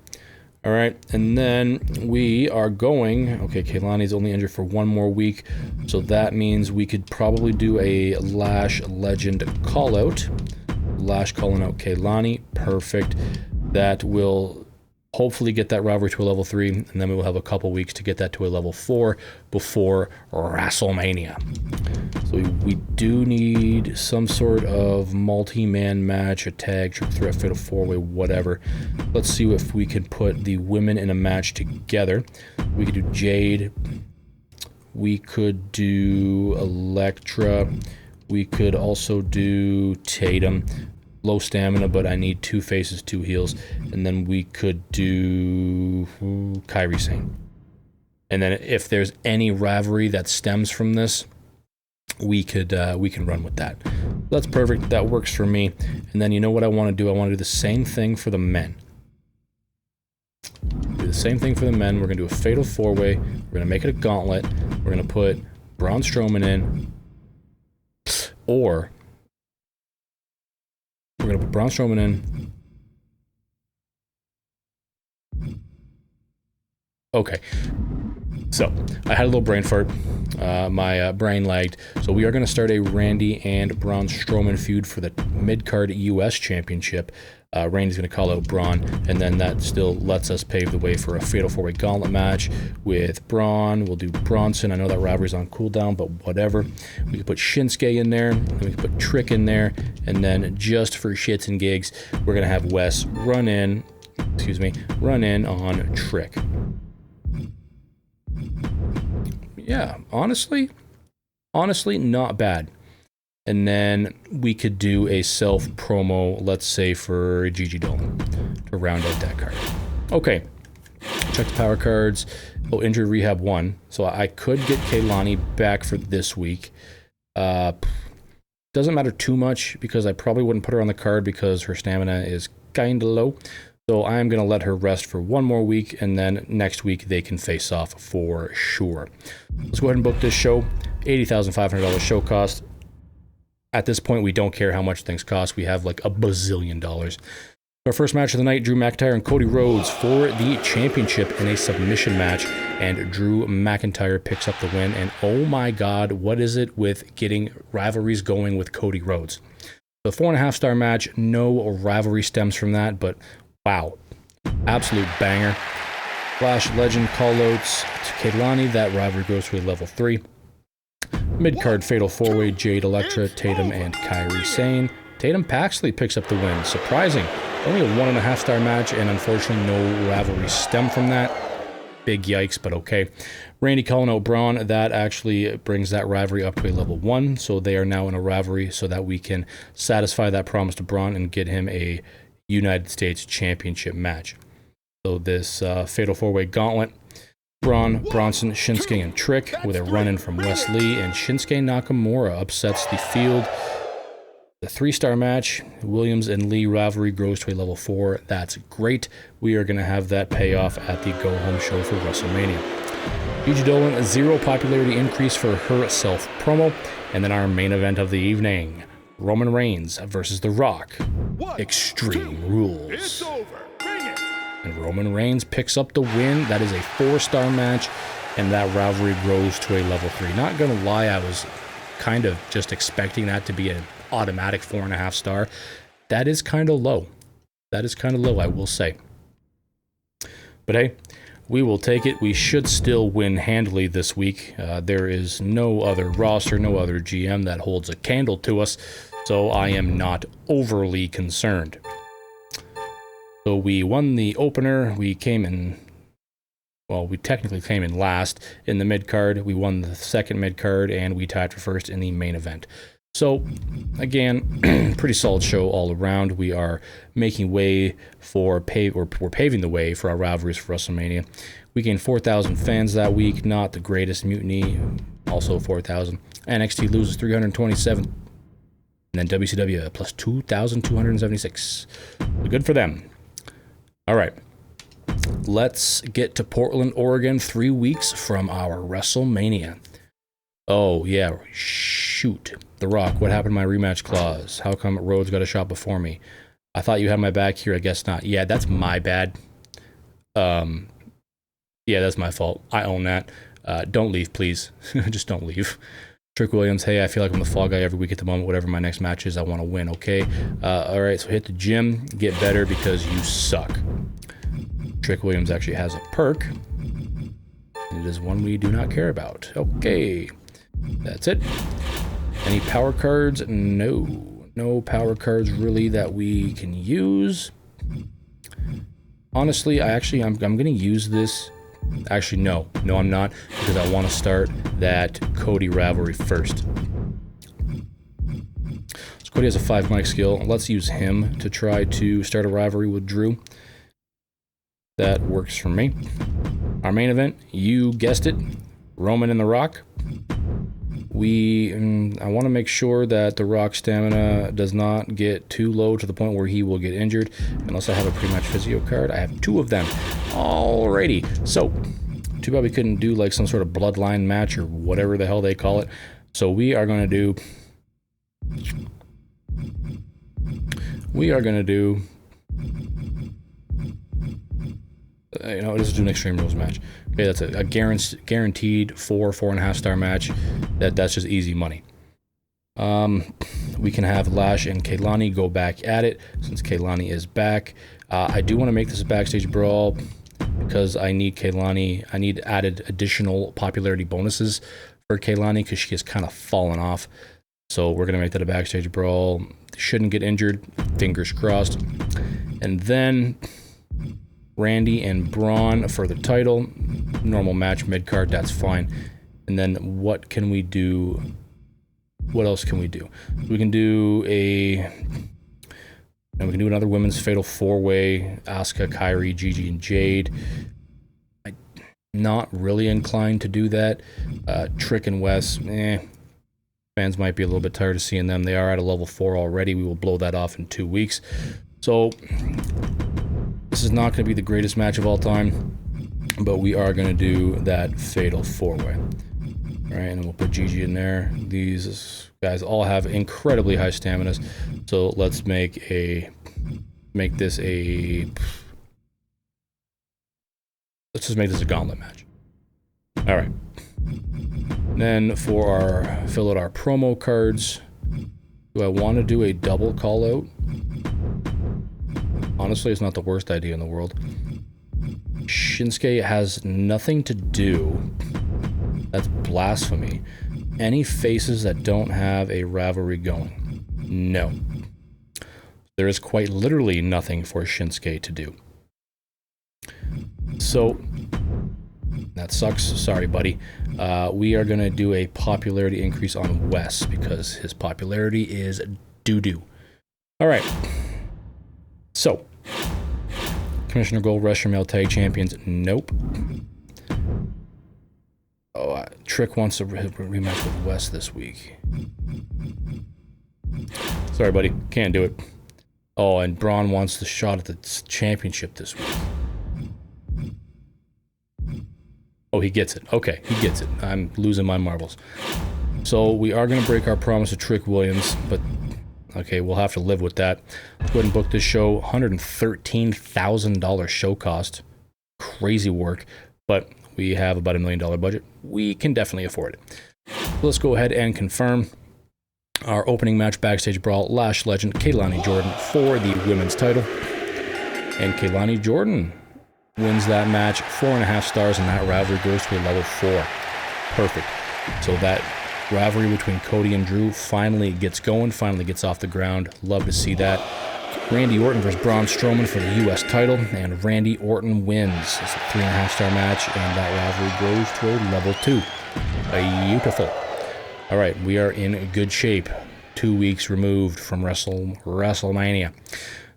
All right, and then we are going, okay, Kaylani's only injured for 1 more week, so that means we could probably do a Lash Legend call-out. Lash calling out Kaylani, perfect. That will hopefully get that rivalry to a level 3, and then we will have a couple weeks to get that to a level 4 before WrestleMania. So we do need some sort of multi-man match, a tag, triple threat, fatal 4-way, whatever. Let's see if we can put the women in a match together. We could do Jade. We could do Elektra. We could also do Tatum. Low stamina, but I need 2 faces, 2 heels. And then we could do Kairi Sane. And then if there's any rivalry that stems from this, we can run with that. That's perfect. That works for me. And then you know what I want to do? I want to do the same thing for the men. Do the same thing for the men. We're going to do a fatal 4-way. We're going to make it a gauntlet. We're going to put Braun Strowman in. Or we're going to put Braun Strowman in. Okay. So, I had a little brain fart. My brain lagged. So, we are going to start a Randy and Braun Strowman feud for the mid-card US Championship. Randy's going to call out Braun, and then that still lets us pave the way for a fatal 4-way gauntlet match with Braun. We'll do Bronson. I know that rivalry's on cooldown, but whatever. We can put Shinsuke in there, and we can put Trick in there, and then just for shits and gigs, we're going to have Wes run in on Trick. Yeah, honestly, not bad. And then we could do a self-promo, let's say, for Gigi Dolan to round out that card. Okay, check the power cards. Oh, injury rehab 1. So I could get Kaylani back for this week. Doesn't matter too much because I probably wouldn't put her on the card because her stamina is kind of low. So I'm going to let her rest for 1 more week, and then next week they can face off for sure. Let's go ahead and book this show. $80,500 show cost. At this point, we don't care how much things cost. We have like $1 bazillion. Our first match of the night, Drew McIntyre and Cody Rhodes for the championship in a submission match. And Drew McIntyre picks up the win. And oh my God, what is it with getting rivalries going with Cody Rhodes? The 4.5-star match, no rivalry stems from that, but wow, absolute banger. Flash Legend callouts to Kaylani, that rivalry goes to a level 3. Mid-card Fatal 4-Way, Jade, Electra, Tatum, and Kairi Sane. Tatum Paxley picks up the win. Surprising. Only a 1.5-star match, and unfortunately no rivalry stem from that. Big yikes, but okay. Randy calling out Braun, that actually brings that rivalry up to a level 1, so they are now in a rivalry so that we can satisfy that promise to Braun and get him a United States Championship match. So this Fatal 4-Way Gauntlet, Braun, Bronson, Shinsuke, and Trick with a run-in from Wes Lee, and Shinsuke Nakamura upsets the field. The 3-star match, Williams and Lee rivalry grows to a level 4. That's great. We are going to have that payoff at the go-home show for WrestleMania. Gigi Dolan, 0 popularity increase for her self-promo. And then our main event of the evening, Roman Reigns versus The Rock. Extreme Rules. It's over. Bring it. And Roman Reigns picks up the win. That is a 4-star match, and that rivalry grows to a level 3. Not going to lie, I was kind of just expecting that to be an automatic 4.5-star. That is kind of low. That is kind of low, I will say. But hey, we will take it. We should still win handily this week. There is no other roster, no other GM that holds a candle to us, so I am not overly concerned. So we won the opener. We came in, well, we technically came in last in the mid-card. We won the second mid-card, and we tied for first in the main event. So, again, pretty solid show all around. We are making way for we're paving the way for our rivalries for WrestleMania. We gained 4,000 fans that week. Not the greatest. Mutiny, also 4,000. NXT loses 327. And then WCW plus 2,276. Good for them. All right. Let's get to Portland, Oregon, 3 weeks from our WrestleMania. Oh, yeah. Shoot. The Rock, what happened to my rematch clause? How come Rhodes got a shot before me? I thought you had my back here. I guess not. Yeah, that's my bad. Yeah, that's my fault. I own that. Don't leave, please. Just don't leave. Trick Williams, hey, I feel like I'm the fall guy every week at the moment. Whatever my next match is, I want to win, okay? All right, so hit the gym. Get better because you suck. Trick Williams actually has a perk. It is one we do not care about. Okay. That's it. Any power cards? No. No power cards really that we can use. Honestly, I'm going to use this. Actually, no. No, I'm not. Because I want to start that Cody rivalry first. So Cody has a 5 mic skill. Let's use him to try to start a rivalry with Drew. That works for me. Our main event, you guessed it, Roman and The Rock. I want to make sure that The Rock's stamina does not get too low to the point where he will get injured. Unless I have a pre-match physio card. I have 2 of them. Alrighty. So, too bad we couldn't do like some sort of bloodline match or whatever the hell they call it. So we are going to do... let's do an Extreme Rules match. Okay, that's a guaranteed 4.5-star match. That's just easy money. We can have Lash and Kaylani go back at it since Kaylani is back. I do want to make this a backstage brawl because I need Kaylani. I need added additional popularity bonuses for Kaylani because she has kind of fallen off. So we're going to make that a backstage brawl. Shouldn't get injured. Fingers crossed. And then Randy and Braun for the title. Normal match, mid-card, that's fine. And then what can we do? What else can we do? We can do another women's fatal 4-way. Asuka, Kairi, Gigi, and Jade. I'm not really inclined to do that. Trick and Wes, fans might be a little bit tired of seeing them. They are at a level 4 already. We will blow that off in 2 weeks. So this is not going to be the greatest match of all time, but we are going to do that fatal 4-way. All right, and we'll put Gigi in there. These guys all have incredibly high staminas, so let's make this a gauntlet match. All right. Then fill out our promo cards. Do I want to do a double call out? Honestly, it's not the worst idea in the world. Shinsuke has nothing to do. That's blasphemy. Any faces that don't have a rivalry going? No. There is quite literally nothing for Shinsuke to do. So, that sucks. Sorry, buddy. We are going to do a popularity increase on Wes because his popularity is doo-doo. All right. So, Commissioner Gold, Wrestler Male Tag Champions. Nope. Oh, Trick wants a rematch with Wes this week. Sorry, buddy. Can't do it. Oh, and Braun wants the shot at the championship this week. Oh, he gets it. Okay, he gets it. I'm losing my marbles. So we are going to break our promise to Trick Williams, but okay, we'll have to live with that. Let's go ahead and book this show. $113,000 show cost. Crazy work, but we have about $1 million budget. We can definitely afford it. Let's go ahead and confirm our opening match, Backstage Brawl, Lash Legend, Kaylani Jordan for the women's title. And Kaylani Jordan wins that match, 4.5 stars, and that rivalry goes to a level 4. Perfect. So that rivalry between Cody and Drew finally gets going, finally gets off the ground. Love to see that. Randy Orton versus Braun Strowman for the U.S. title, and Randy Orton wins. It's a 3.5-star match, and that rivalry grows to a level 2. Beautiful. All right, we are in good shape. 2 weeks removed from WrestleMania.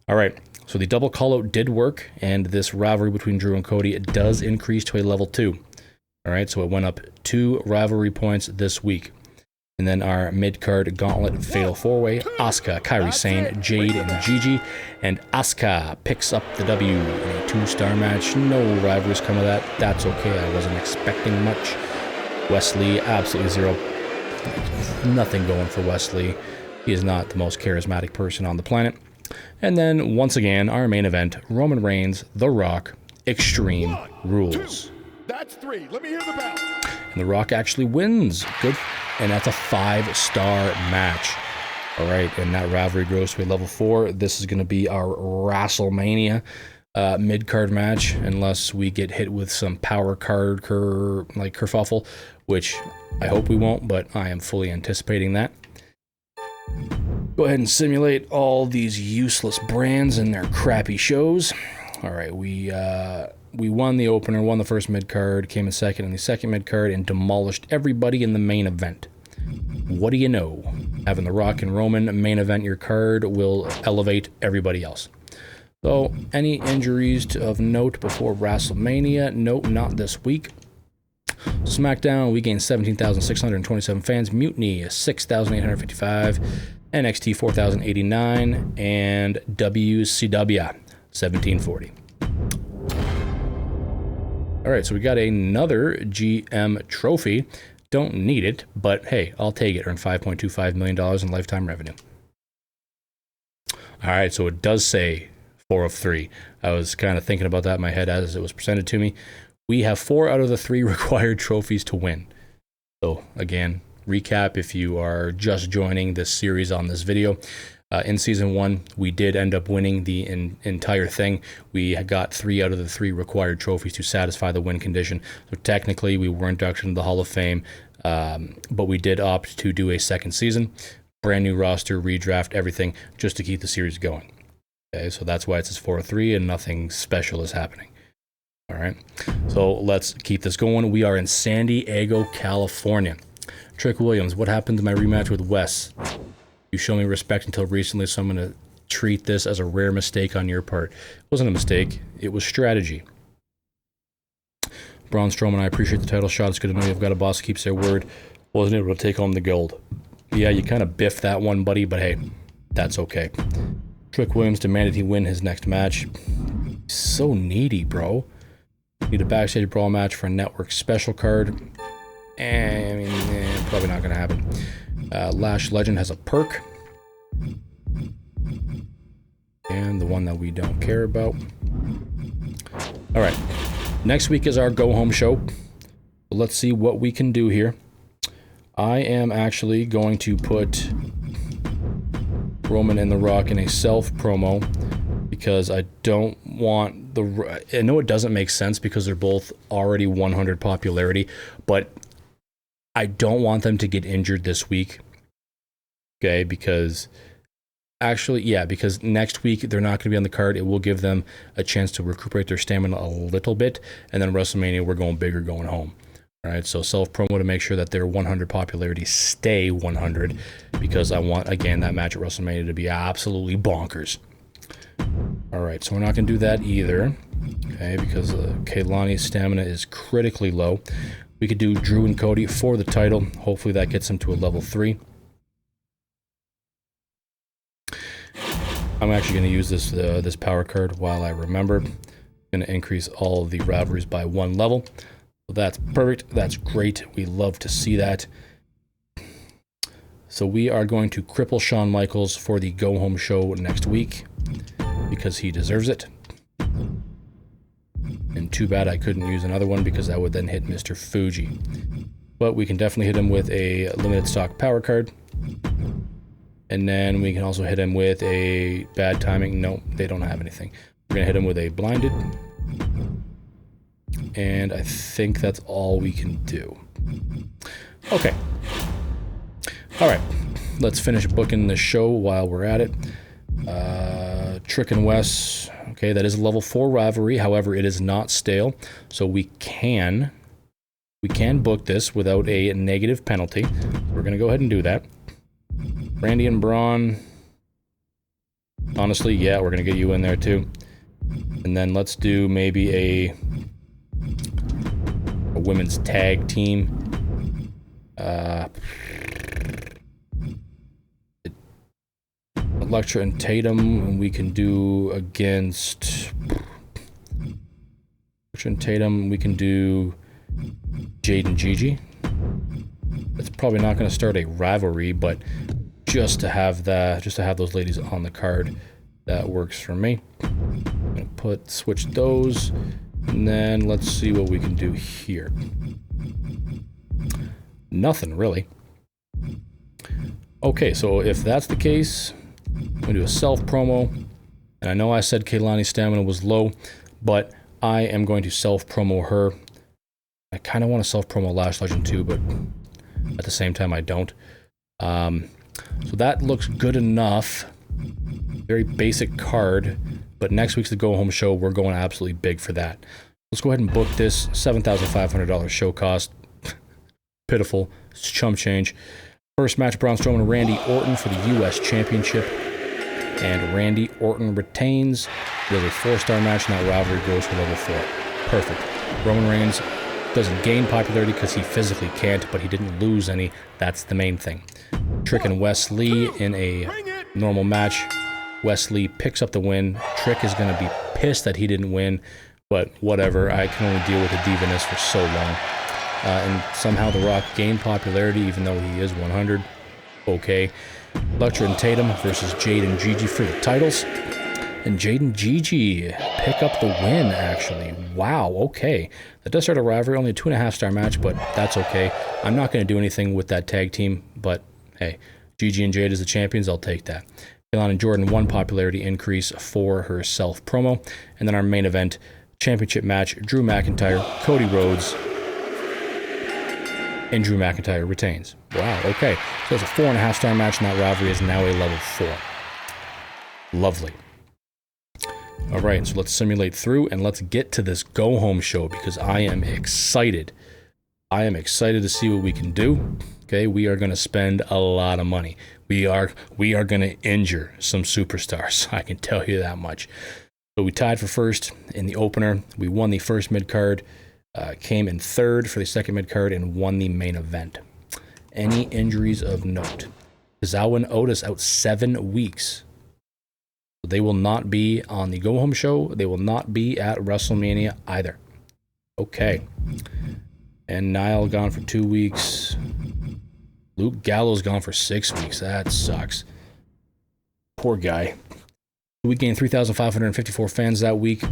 All right, so the double call-out did work, and this rivalry between Drew and Cody, it does increase to a level 2. All right, so it went up 2 rivalry points this week. And then our mid-card gauntlet fatal 4-way, Asuka, Kairi Sane, Jade, and Gigi. And Asuka picks up the W in a 2-star match. No rivalries come of that. That's okay. I wasn't expecting much. Wesley, absolutely zero. Nothing going for Wesley. He is not the most charismatic person on the planet. And then, once again, our main event, Roman Reigns, The Rock, Extreme Rules. 2. That's 3. Let me hear the bell. And The Rock actually wins. Good. And that's a 5-star match. All right, and that rivalry grows to a level 4. This is going to be our WrestleMania mid-card match, unless we get hit with some power card kerfuffle, which I hope we won't, but I am fully anticipating that. Go ahead and simulate all these useless brands and their crappy shows. All right, we won the opener, won the first mid-card, came in second in the second mid-card, and demolished everybody in the main event. What do you know? Having The Rock and Roman main event your card will elevate everybody else. So, any injuries of note before WrestleMania? Nope, not this week. SmackDown, we gained 17,627 fans. Mutiny, 6,855. NXT, 4,089. And WCW, 1,740. All right, so we got another GM trophy. Don't need it, but hey, I'll take it. Earned $5.25 million in lifetime revenue. All right, so it does say 4 of 3. I was kind of thinking about that in my head as it was presented to me. We have 4 out of the 3 required trophies to win. So again, recap if you are just joining this series on this video. In Season 1, we did end up winning the entire thing. We got 3 out of the 3 required trophies to satisfy the win condition. So technically, we weren't inducted into the Hall of Fame, but we did opt to do a second season. Brand new roster, redraft, everything, just to keep the series going. Okay, so that's why it says 4 of 3 and nothing special is happening. All right, so let's keep this going. We are in San Diego, California. Trick Williams, what happened to my rematch with Wes? You show me respect until recently, so I'm going to treat this as a rare mistake on your part. It wasn't a mistake. It was strategy. Braun Strowman, I appreciate the title shot. It's good to know you've got a boss who keeps their word. Wasn't able to take home the gold. Yeah, you kind of biffed that one, buddy, but hey, that's okay. Trick Williams demanded he win his next match. So needy, bro. Need a backstage brawl match for a network special card. Probably not going to happen. Lash Legend has a perk. And the one that we don't care about. All right. Next week is our go-home show. Let's see what we can do here. I am actually going to put Roman and The Rock in a self promo because I don't want I know it doesn't make sense because they're both already 100 popularity, but I don't want them to get injured this week. Okay, because because next week they're not going to be on the card. It will give them a chance to recuperate their stamina a little bit, and then WrestleMania we're going big or going home. All right, so self promo to make sure that their 100 popularity stay 100 because I want, again, that match at WrestleMania to be absolutely bonkers. All right, so we're not going to do that either, okay, because Kaylani's stamina is critically low. We could do Drew and Cody for the title. Hopefully that gets them to a level 3. I'm actually going to use this power card while I remember. I'm going to increase all of the rivalries by 1 level. So that's perfect. That's great. We love to see that. So we are going to cripple Shawn Michaels for the go-home show next week because he deserves it. And too bad I couldn't use another one because that would then hit Mr. Fuji. But we can definitely hit him with a limited stock power card. And then we can also hit him with a bad timing. No, they don't have anything. We're going to hit him with a blinded. And I think that's all we can do. Okay. All right. Let's finish booking the show while we're at it. Trick and Wes. Okay, that is a level 4 rivalry. However, it is not stale. So we can book this without a negative penalty. We're going to go ahead and do that. Randy and Braun. Honestly, yeah, we're going to get you in there too. And then let's do maybe a women's tag team. Elektra and Tatum, we can do against Elektra and Tatum, we can do Jade and Gigi. That's probably not going to start a rivalry, but just to have those ladies on the card, that works for me. I'm going to switch those, and then let's see what we can do here. Nothing really. Okay, so if that's the case, I'm going to do a self promo. And I know I said Kaylani's stamina was low, but I am going to self promo her. I kind of want to self promo Lash Legend too, but at the same time I don't. So that looks good enough. Very basic card, but next week's the go home show. We're going absolutely big for that. Let's go ahead and book this $7,500 show cost. Pitiful. It's chump change. First match, Braun Strowman and Randy Orton for the U.S. Championship. And Randy Orton retains. It is a 4-star match, and that rivalry goes for level 4. Perfect. Roman Reigns doesn't gain popularity because he physically can't, but he didn't lose any. That's the main thing. Trick and Wes Lee in a normal match. Wes Lee picks up the win. Trick is going to be pissed that he didn't win, but whatever. I can only deal with the divaness for so long. And somehow The Rock gained popularity even though he is 100. Okay. Elektra and Tatum versus Jade and Gigi for the titles. And Jade and Gigi pick up the win, actually. Wow, okay. That does start a rivalry, only a 2.5-star match, but that's okay. I'm not going to do anything with that tag team, but hey, Gigi and Jade as the champions, I'll take that. Kaylani and Jordan, 1 popularity increase for her self-promo. And then our main event, championship match, Drew McIntyre, Cody Rhodes, and Drew McIntyre retains. Wow, okay. So it's a 4.5-star match, and that rivalry is now a level 4. Lovely. All right, so let's simulate through, and let's get to this go-home show, because I am excited. I am excited to see what we can do. Okay, we are going to spend a lot of money. We are going to injure some superstars. I can tell you that much. So we tied for first in the opener. We won the first mid-card. Came in third for the second mid-card and won the main event. Any injuries of note? Tozawa and Otis out 7 weeks. They will not be on the go-home show. They will not be at WrestleMania either. Okay. And Niall gone for 2 weeks. Luke Gallows gone for 6 weeks. That sucks. Poor guy. We gained 3,554 fans that week.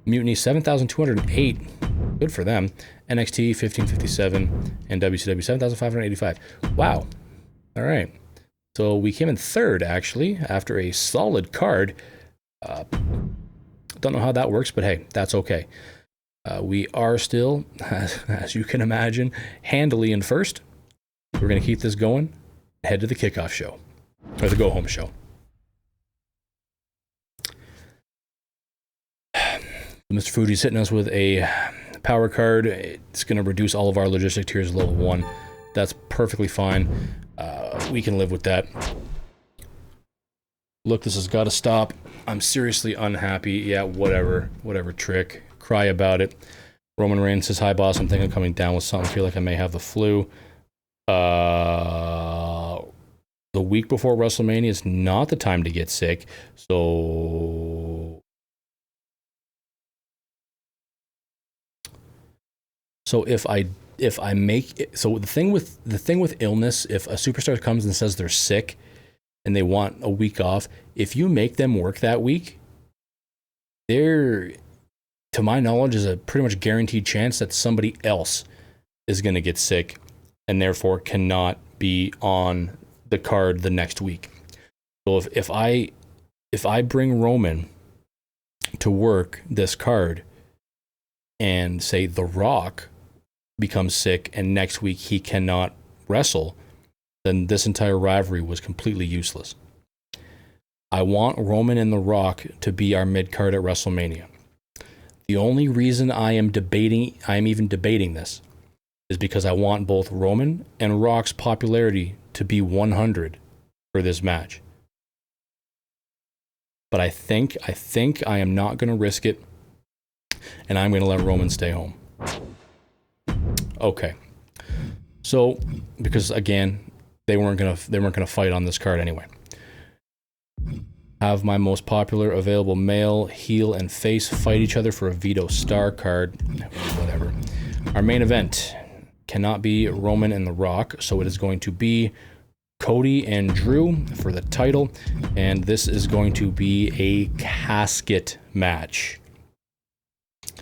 Mutiny 7,208. Good for them. NXT 1,557 and WCW 7,585. Wow. All right. So we came in third, actually, after a solid card. Don't know how that works, but hey, that's okay. We are still, as you can imagine, handily in first. We're going to keep this going. Head to the kickoff show, or the go-home show. Mr. Fuji's hitting us with a power card. It's going to reduce all of our logistic tiers to level 1. That's perfectly fine. We can live with that. Look, this has got to stop. I'm seriously unhappy. Yeah, whatever. Whatever trick. Cry about it. Roman Reigns says, hi, boss. I'm thinking of coming down with something. I feel like I may have the flu. The week before WrestleMania is not the time to get sick. So if I make it, so the thing with illness, if a superstar comes and says they're sick and they want a week off, if you make them work that week, there, to my knowledge, is a pretty much guaranteed chance that somebody else is going to get sick and therefore cannot be on the card the next week. So if I bring Roman to work this card and say The Rock becomes sick and next week he cannot wrestle, then this entire rivalry was completely useless. I want Roman and The Rock to be our mid-card at WrestleMania. The only reason I'm even debating this is because I want both Roman and Rock's popularity to be 100 for this match. But I think I am not going to risk it, and I'm going to let Roman stay home. Okay. So, because again, they weren't gonna fight on this card anyway. Have my most popular available male, heel, and face fight each other for a Veto Star card. Whatever. Our main event cannot be Roman and The Rock, so it is going to be Cody and Drew for the title, and this is going to be a casket match.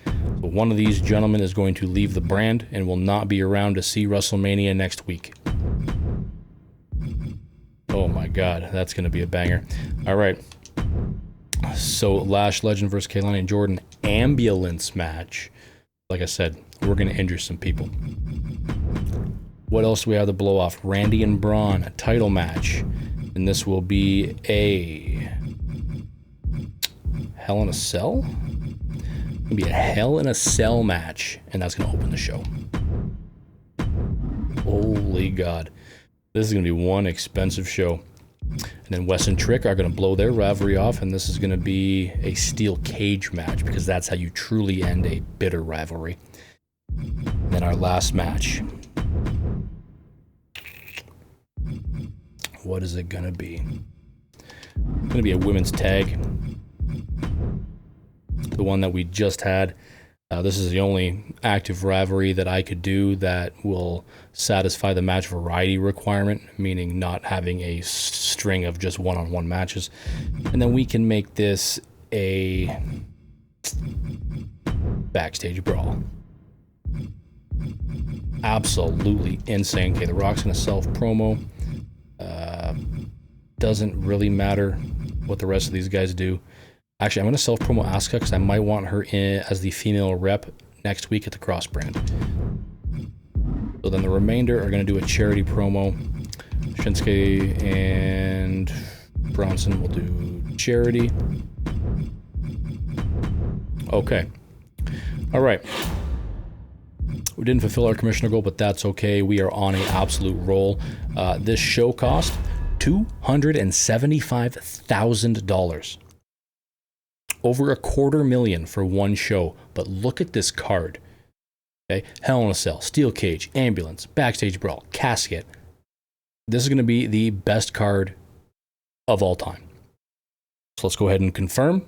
So one of these gentlemen is going to leave the brand and will not be around to see WrestleMania next week. Oh my God, that's going to be a banger. All right. So Lash Legend versus Kaylani and Jordan ambulance match. Like I said, we're going to injure some people. What else do we have to blow off? Randy and Braun, a title match. And this will be a Hell in a Cell? It'll be a Hell in a Cell match. And that's going to open the show. Holy God. This is going to be one expensive show. And then Wes and Trick are going to blow their rivalry off, and this is going to be a steel cage match, because that's how you truly end a bitter rivalry. And then our last match. What is it going to be? It's going to be a women's tag. The one that we just had. This is the only active rivalry that I could do that will satisfy the match variety requirement, meaning not having a string of just one-on-one matches. And then we can make this a backstage brawl. Absolutely insane. Okay, The Rock's going to self-promo. Doesn't really matter what the rest of these guys do. Actually, I'm going to self-promo Asuka because I might want her in as the female rep next week at the Cross brand. So then the remainder are going to do a charity promo. Shinsuke and Bronson will do charity. Okay. All right. We didn't fulfill our commissioner goal, but that's okay. We are on an absolute roll. This show cost $275,000. Over $250,000 for one show. But look at this card. Okay, Hell in a Cell, Steel Cage, Ambulance, Backstage Brawl, Casket. This is going to be the best card of all time. So let's go ahead and confirm.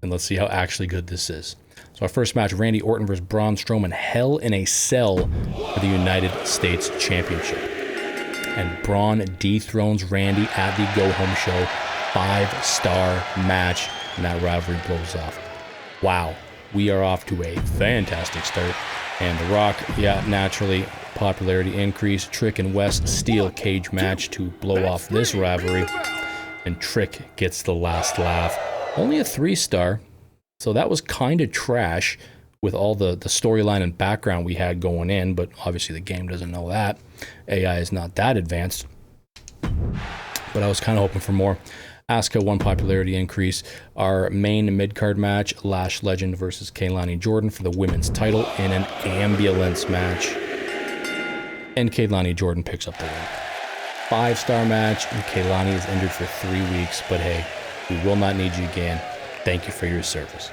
And let's see how actually good this is. So our first match, Randy Orton versus Braun Strowman, Hell in a Cell for the United States Championship. And Braun dethrones Randy at the go-home show. 5-star match, and that rivalry blows off. Wow, we are off to a fantastic start. And The Rock, yeah, naturally, popularity increase. Trick and Wes steel cage match to blow off this rivalry. And Trick gets the last laugh. Only a 3-star, so that was kind of trash with all the storyline and background we had going in, but obviously the game doesn't know that. AI is not that advanced. But I was kind of hoping for more. Asuka, 1 popularity increase. Our main mid-card match, Lash Legend versus Kaylani Jordan for the women's title in an ambulance match. And Kaylani Jordan picks up the win. 5-star match, and Kaylani is injured for 3 weeks, but hey, we will not need you again. Thank you for your service.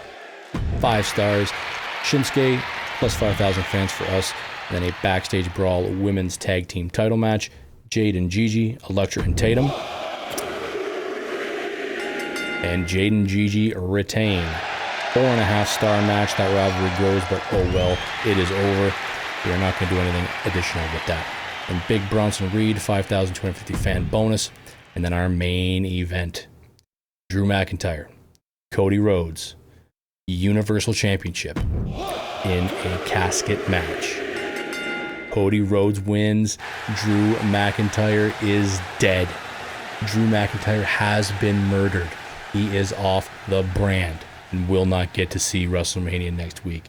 5 stars, Shinsuke, plus 5,000 fans for us. And then a backstage brawl women's tag team title match. Jade and Gigi, Elektra and Tatum. And Jade and Gigi retain. 4.5-star match. That rivalry grows, but oh well, it is over. We are not going to do anything additional with that. And Big Bronson Reed, 5,250 fan bonus. And then our main event. Drew McIntyre, Cody Rhodes, Universal Championship in a casket match. Cody Rhodes wins. Drew McIntyre is dead. Drew McIntyre has been murdered. He is off the brand and will not get to see WrestleMania next week.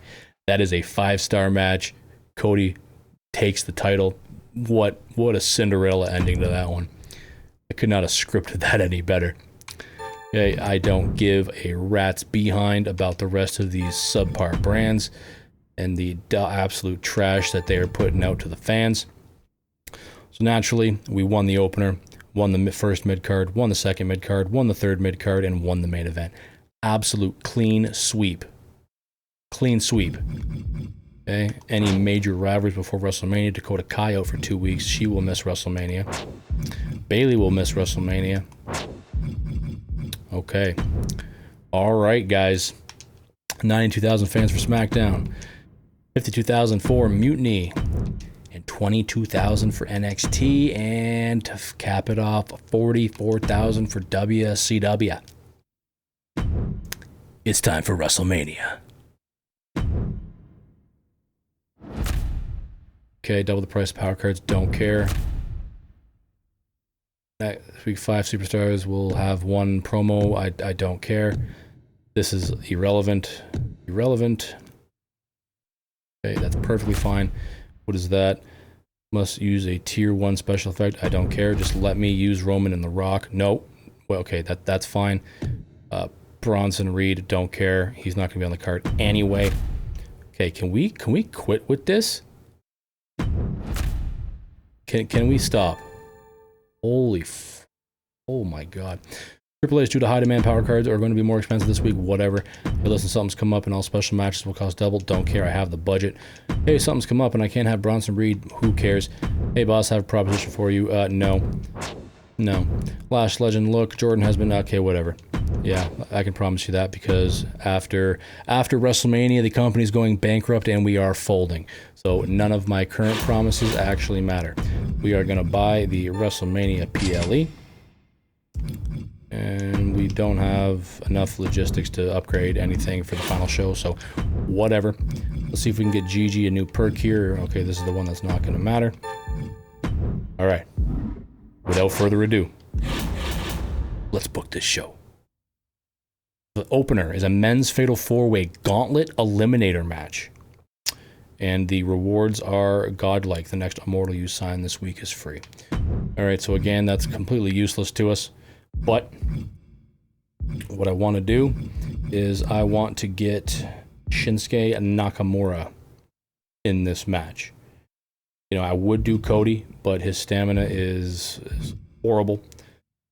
That is a 5-star match. Cody takes the title. What a Cinderella ending to that one. I could not have scripted that any better. Okay, I don't give a rat's behind about the rest of these subpar brands and the absolute trash that they are putting out to the fans. So naturally, we won the opener, won the first mid-card, won the second mid-card, won the third mid-card, and won the main event. Absolute clean sweep. Clean sweep. Okay, any major rivalries before WrestleMania? Dakota Kai out for 2 weeks. She will miss WrestleMania. Bayley will miss WrestleMania. Okay. All right, guys. 92,000 fans for SmackDown. 52,000 for Mutiny. And 22,000 for NXT. And to cap it off, 44,000 for WCW. It's time for WrestleMania. Okay, double the price of power cards. Don't care. Next week, 5 superstars will have 1 promo. I don't care. This is irrelevant. Irrelevant. Okay, that's perfectly fine. What is that? Must use a tier 1 special effect. I don't care. Just let me use Roman and The Rock. No. Well, okay, that's fine. Bronson Reed, don't care. He's not going to be on the card anyway. Okay, can we quit with this? Can we stop? Holy oh my god. Triple H due to high demand power cards are going to be more expensive this week. Whatever. Hey, listen, something's come up and all special matches will cost double. Don't care. I have the budget. Hey, something's come up and I can't have Bronson Reed. Who cares? Hey, boss, I have a proposition for you. No. No. Lash Legend, look, Jordan has been... Okay, whatever. Yeah, I can promise you that because after WrestleMania, the company's going bankrupt and we are folding. So none of my current promises actually matter. We are going to buy the WrestleMania PLE. And we don't have enough logistics to upgrade anything for the final show, so whatever. Let's see if we can get Gigi a new perk here. Okay, this is the one that's not going to matter. All right. Without further ado, let's book this show. The opener is a men's fatal 4-way gauntlet eliminator match. And the rewards are godlike. The next Immortal you sign this week is free. All right, so again, that's completely useless to us. But what I want to do is I want to get Shinsuke Nakamura in this match. You know, I would do Cody, but his stamina is horrible.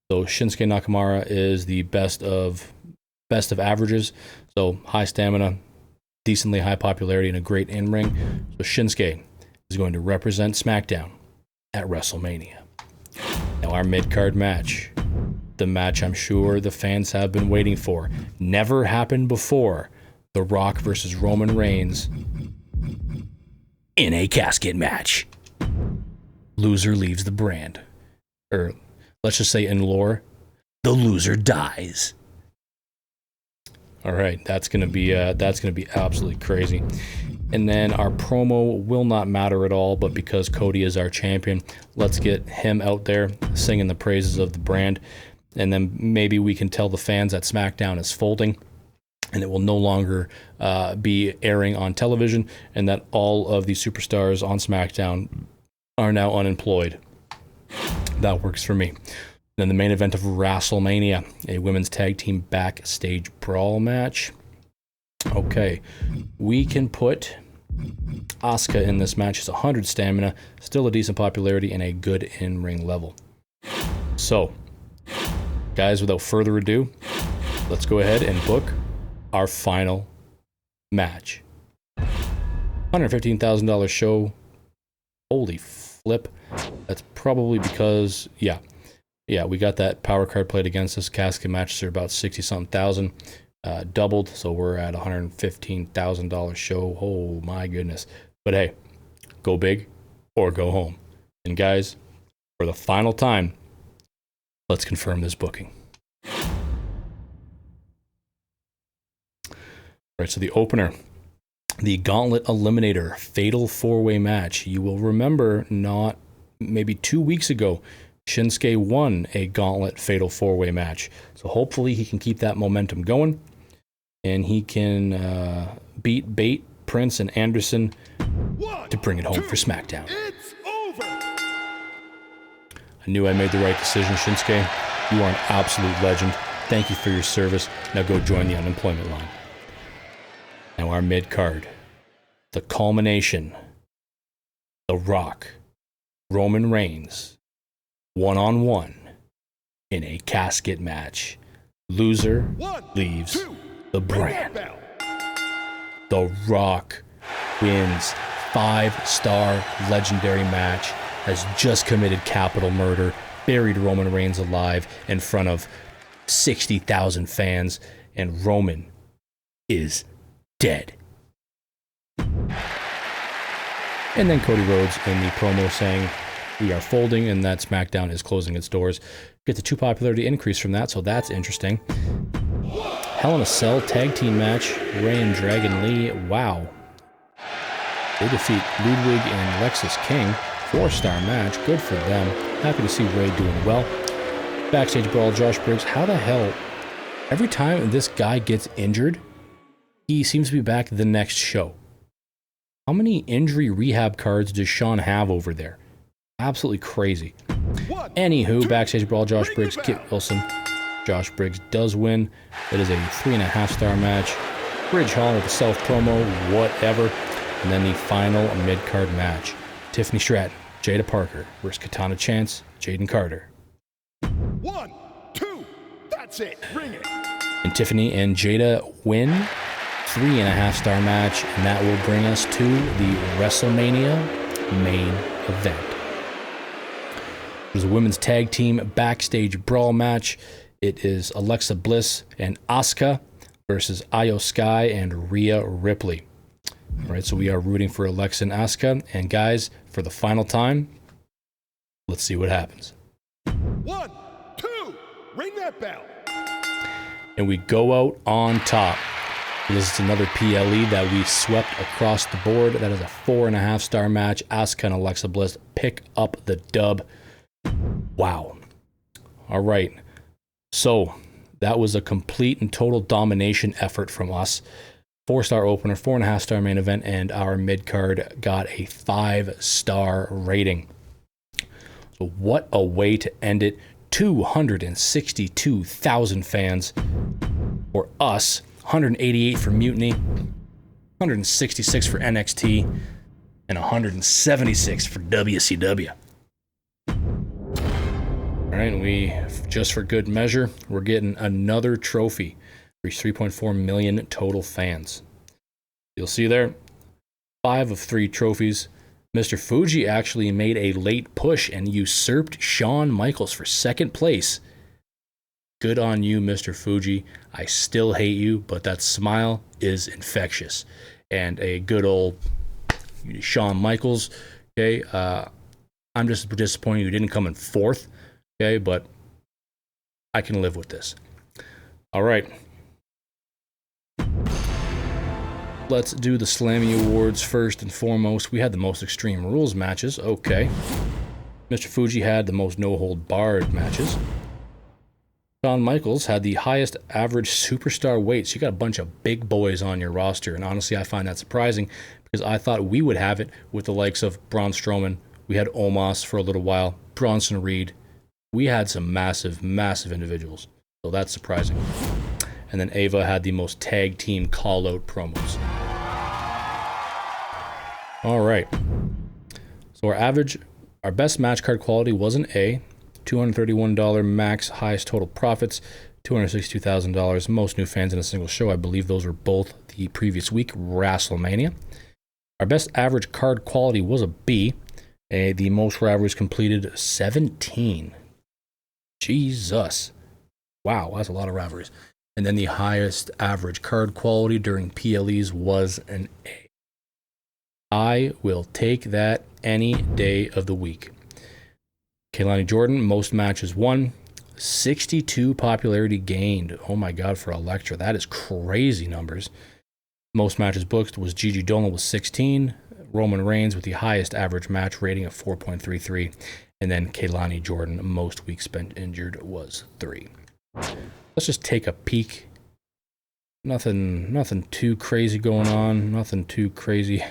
So Shinsuke Nakamura is the best of averages. So high stamina, decently high popularity, and a great in-ring. So Shinsuke is going to represent SmackDown at WrestleMania. Now our mid-card match, the match I'm sure the fans have been waiting for. Never happened before. The Rock versus Roman Reigns in a casket match. Loser leaves the brand. Or let's just say in lore, the loser dies. All right, that's gonna be absolutely crazy. And then our promo will not matter at all, but because Cody is our champion, let's get him out there singing the praises of the brand. And then maybe we can tell the fans that SmackDown is folding and it will no longer be airing on television, and that all of the superstars on SmackDown are now unemployed. That works for me. Then the main event of WrestleMania, a women's tag team backstage brawl match. Okay, we can put Asuka in this match. She's 100 stamina, still a decent popularity, and a good in-ring level. So, guys, without further ado, let's go ahead and book our final match. $115,000 show. Holy flip. That's probably because, yeah, we got that power card played against us. Casket matches are about 60-something thousand. Doubled, so we're at $115,000 show. Oh my goodness. But hey, go big or go home. And guys, for the final time, let's confirm this booking. All right, so the opener, the Gauntlet Eliminator Fatal 4-Way match. You will remember maybe 2 weeks ago, Shinsuke won a Gauntlet Fatal 4-Way match. So hopefully he can keep that momentum going, and he can beat Bate, Prince, and Anderson to bring it home for SmackDown. It's over. I knew I made the right decision, Shinsuke. You are an absolute legend. Thank you for your service. Now go join the unemployment line. Now our mid-card, the culmination, The Rock, Roman Reigns, one-on-one in a casket match. Loser leaves the brand. The Rock wins 5-star legendary match, has just committed capital murder, buried Roman Reigns alive in front of 60,000 fans, and Roman is dead. And then Cody Rhodes in the promo saying we are folding and that SmackDown is closing its doors. Get the 2 popularity increase from that, so that's interesting. Hell in a Cell tag team match, Rey and Dragon Lee. Wow. They defeat Ludwig and Lexis King. 4-star match, good for them. Happy to see Rey doing well. Backstage brawl, Josh Briggs. How the hell, every time this guy gets injured, he seems to be back the next show. How many injury rehab cards does Sean have over there? Absolutely crazy. Anywho, backstage brawl, Josh Briggs, Kit Wilson. Josh Briggs does win. It is a 3.5-star match. Bridge Hall with a self-promo, whatever. And then the final mid-card match. Tiffany Stratton, Jada Parker versus Katana Chance, Jaden Carter. 1, 2, that's it. Bring it. And Tiffany and Jada win. 3.5-star match, and that will bring us to the WrestleMania main event. There's a women's tag team backstage brawl match. It is Alexa Bliss and Asuka versus Io Sky and Rhea Ripley. All right, so we are rooting for Alexa and Asuka. And guys, for the final time, let's see what happens. 1, 2, ring that bell. And we go out on top. This is another PLE that we swept across the board. That is a 4.5-star match. Asuka and Alexa Bliss pick up the dub. Wow. All right. So that was a complete and total domination effort from us. 4-star opener, 4.5-star main event, and our mid-card got a 5-star rating. So what a way to end it. 262,000 fans for us. 188 for Mutiny, 166 for NXT, and 176 for WCW. All right, and we, just for good measure, we're getting another trophy. Reached 3.4 million total fans. You'll see there, 5 of 3 trophies. Mr. Fuji actually made a late push and usurped Shawn Michaels for 2nd place. Good on you, Mr. Fuji. I still hate you, but that smile is infectious. And a good old Shawn Michaels, okay? I'm just disappointed you didn't come in 4th, okay? But I can live with this. All right. Let's do the Slammy Awards first and foremost. We had the most Extreme Rules matches. Okay. Mr. Fuji had the most no-hold-barred matches. Shawn Michaels had the highest average superstar weight. So you got a bunch of big boys on your roster. And honestly, I find that surprising because I thought we would have it with the likes of Braun Strowman. We had Omos for a little while. Bronson Reed. We had some massive, massive individuals. So that's surprising. And then Ava had the most tag team call-out promos. All right. So our best match card quality was an A. $231 max highest total profits. $262,000. Most new fans in a single show. I believe those were both the previous week, WrestleMania. Our best average card quality was a B. The most rivalries completed, 17. Jesus. Wow, that's a lot of rivalries. And then the highest average card quality during PLEs was an A. I will take that any day of the week. Kehlani Jordan, most matches won. 62 popularity gained. Oh my God, for Elektra. That is crazy numbers. Most matches booked was Gigi Dolan with 16. Roman Reigns with the highest average match rating of 4.33. And then Kehlani Jordan, most weeks spent injured was 3. Let's just take a peek. Nothing too crazy going on. Nothing too crazy.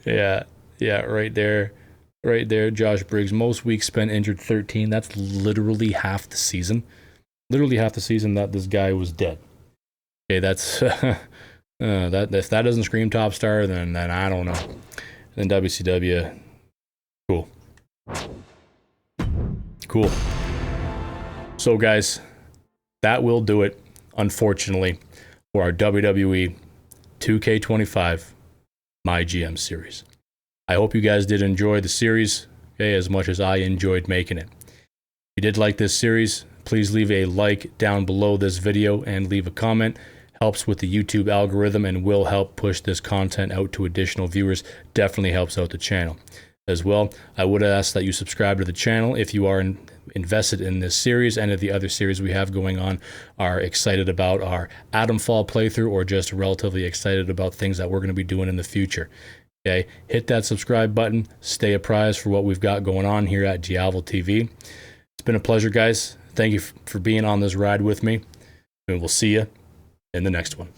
Yeah, right there. Right there, Josh Briggs. Most weeks spent injured, 13. That's literally half the season. Literally half the season that this guy was dead. Okay, that's that. If that doesn't scream top star, then I don't know. Then WCW, cool. So guys, that will do it. Unfortunately, for our WWE 2K25 MyGM series. I hope you guys did enjoy the series, okay, as much as I enjoyed making it. If you did like this series, please leave a like down below this video and leave a comment. Helps with the YouTube algorithm and will help push this content out to additional viewers. Definitely helps out the channel. As well, I would ask that you subscribe to the channel if you are invested in this series and if the other series we have going on, are excited about our Adam Fall playthrough, or just relatively excited about things that we're going to be doing in the future. Okay, hit that subscribe button. Stay apprised for what we've got going on here at Diavel TV. It's been a pleasure, guys. Thank you for being on this ride with me, and we'll see you in the next one.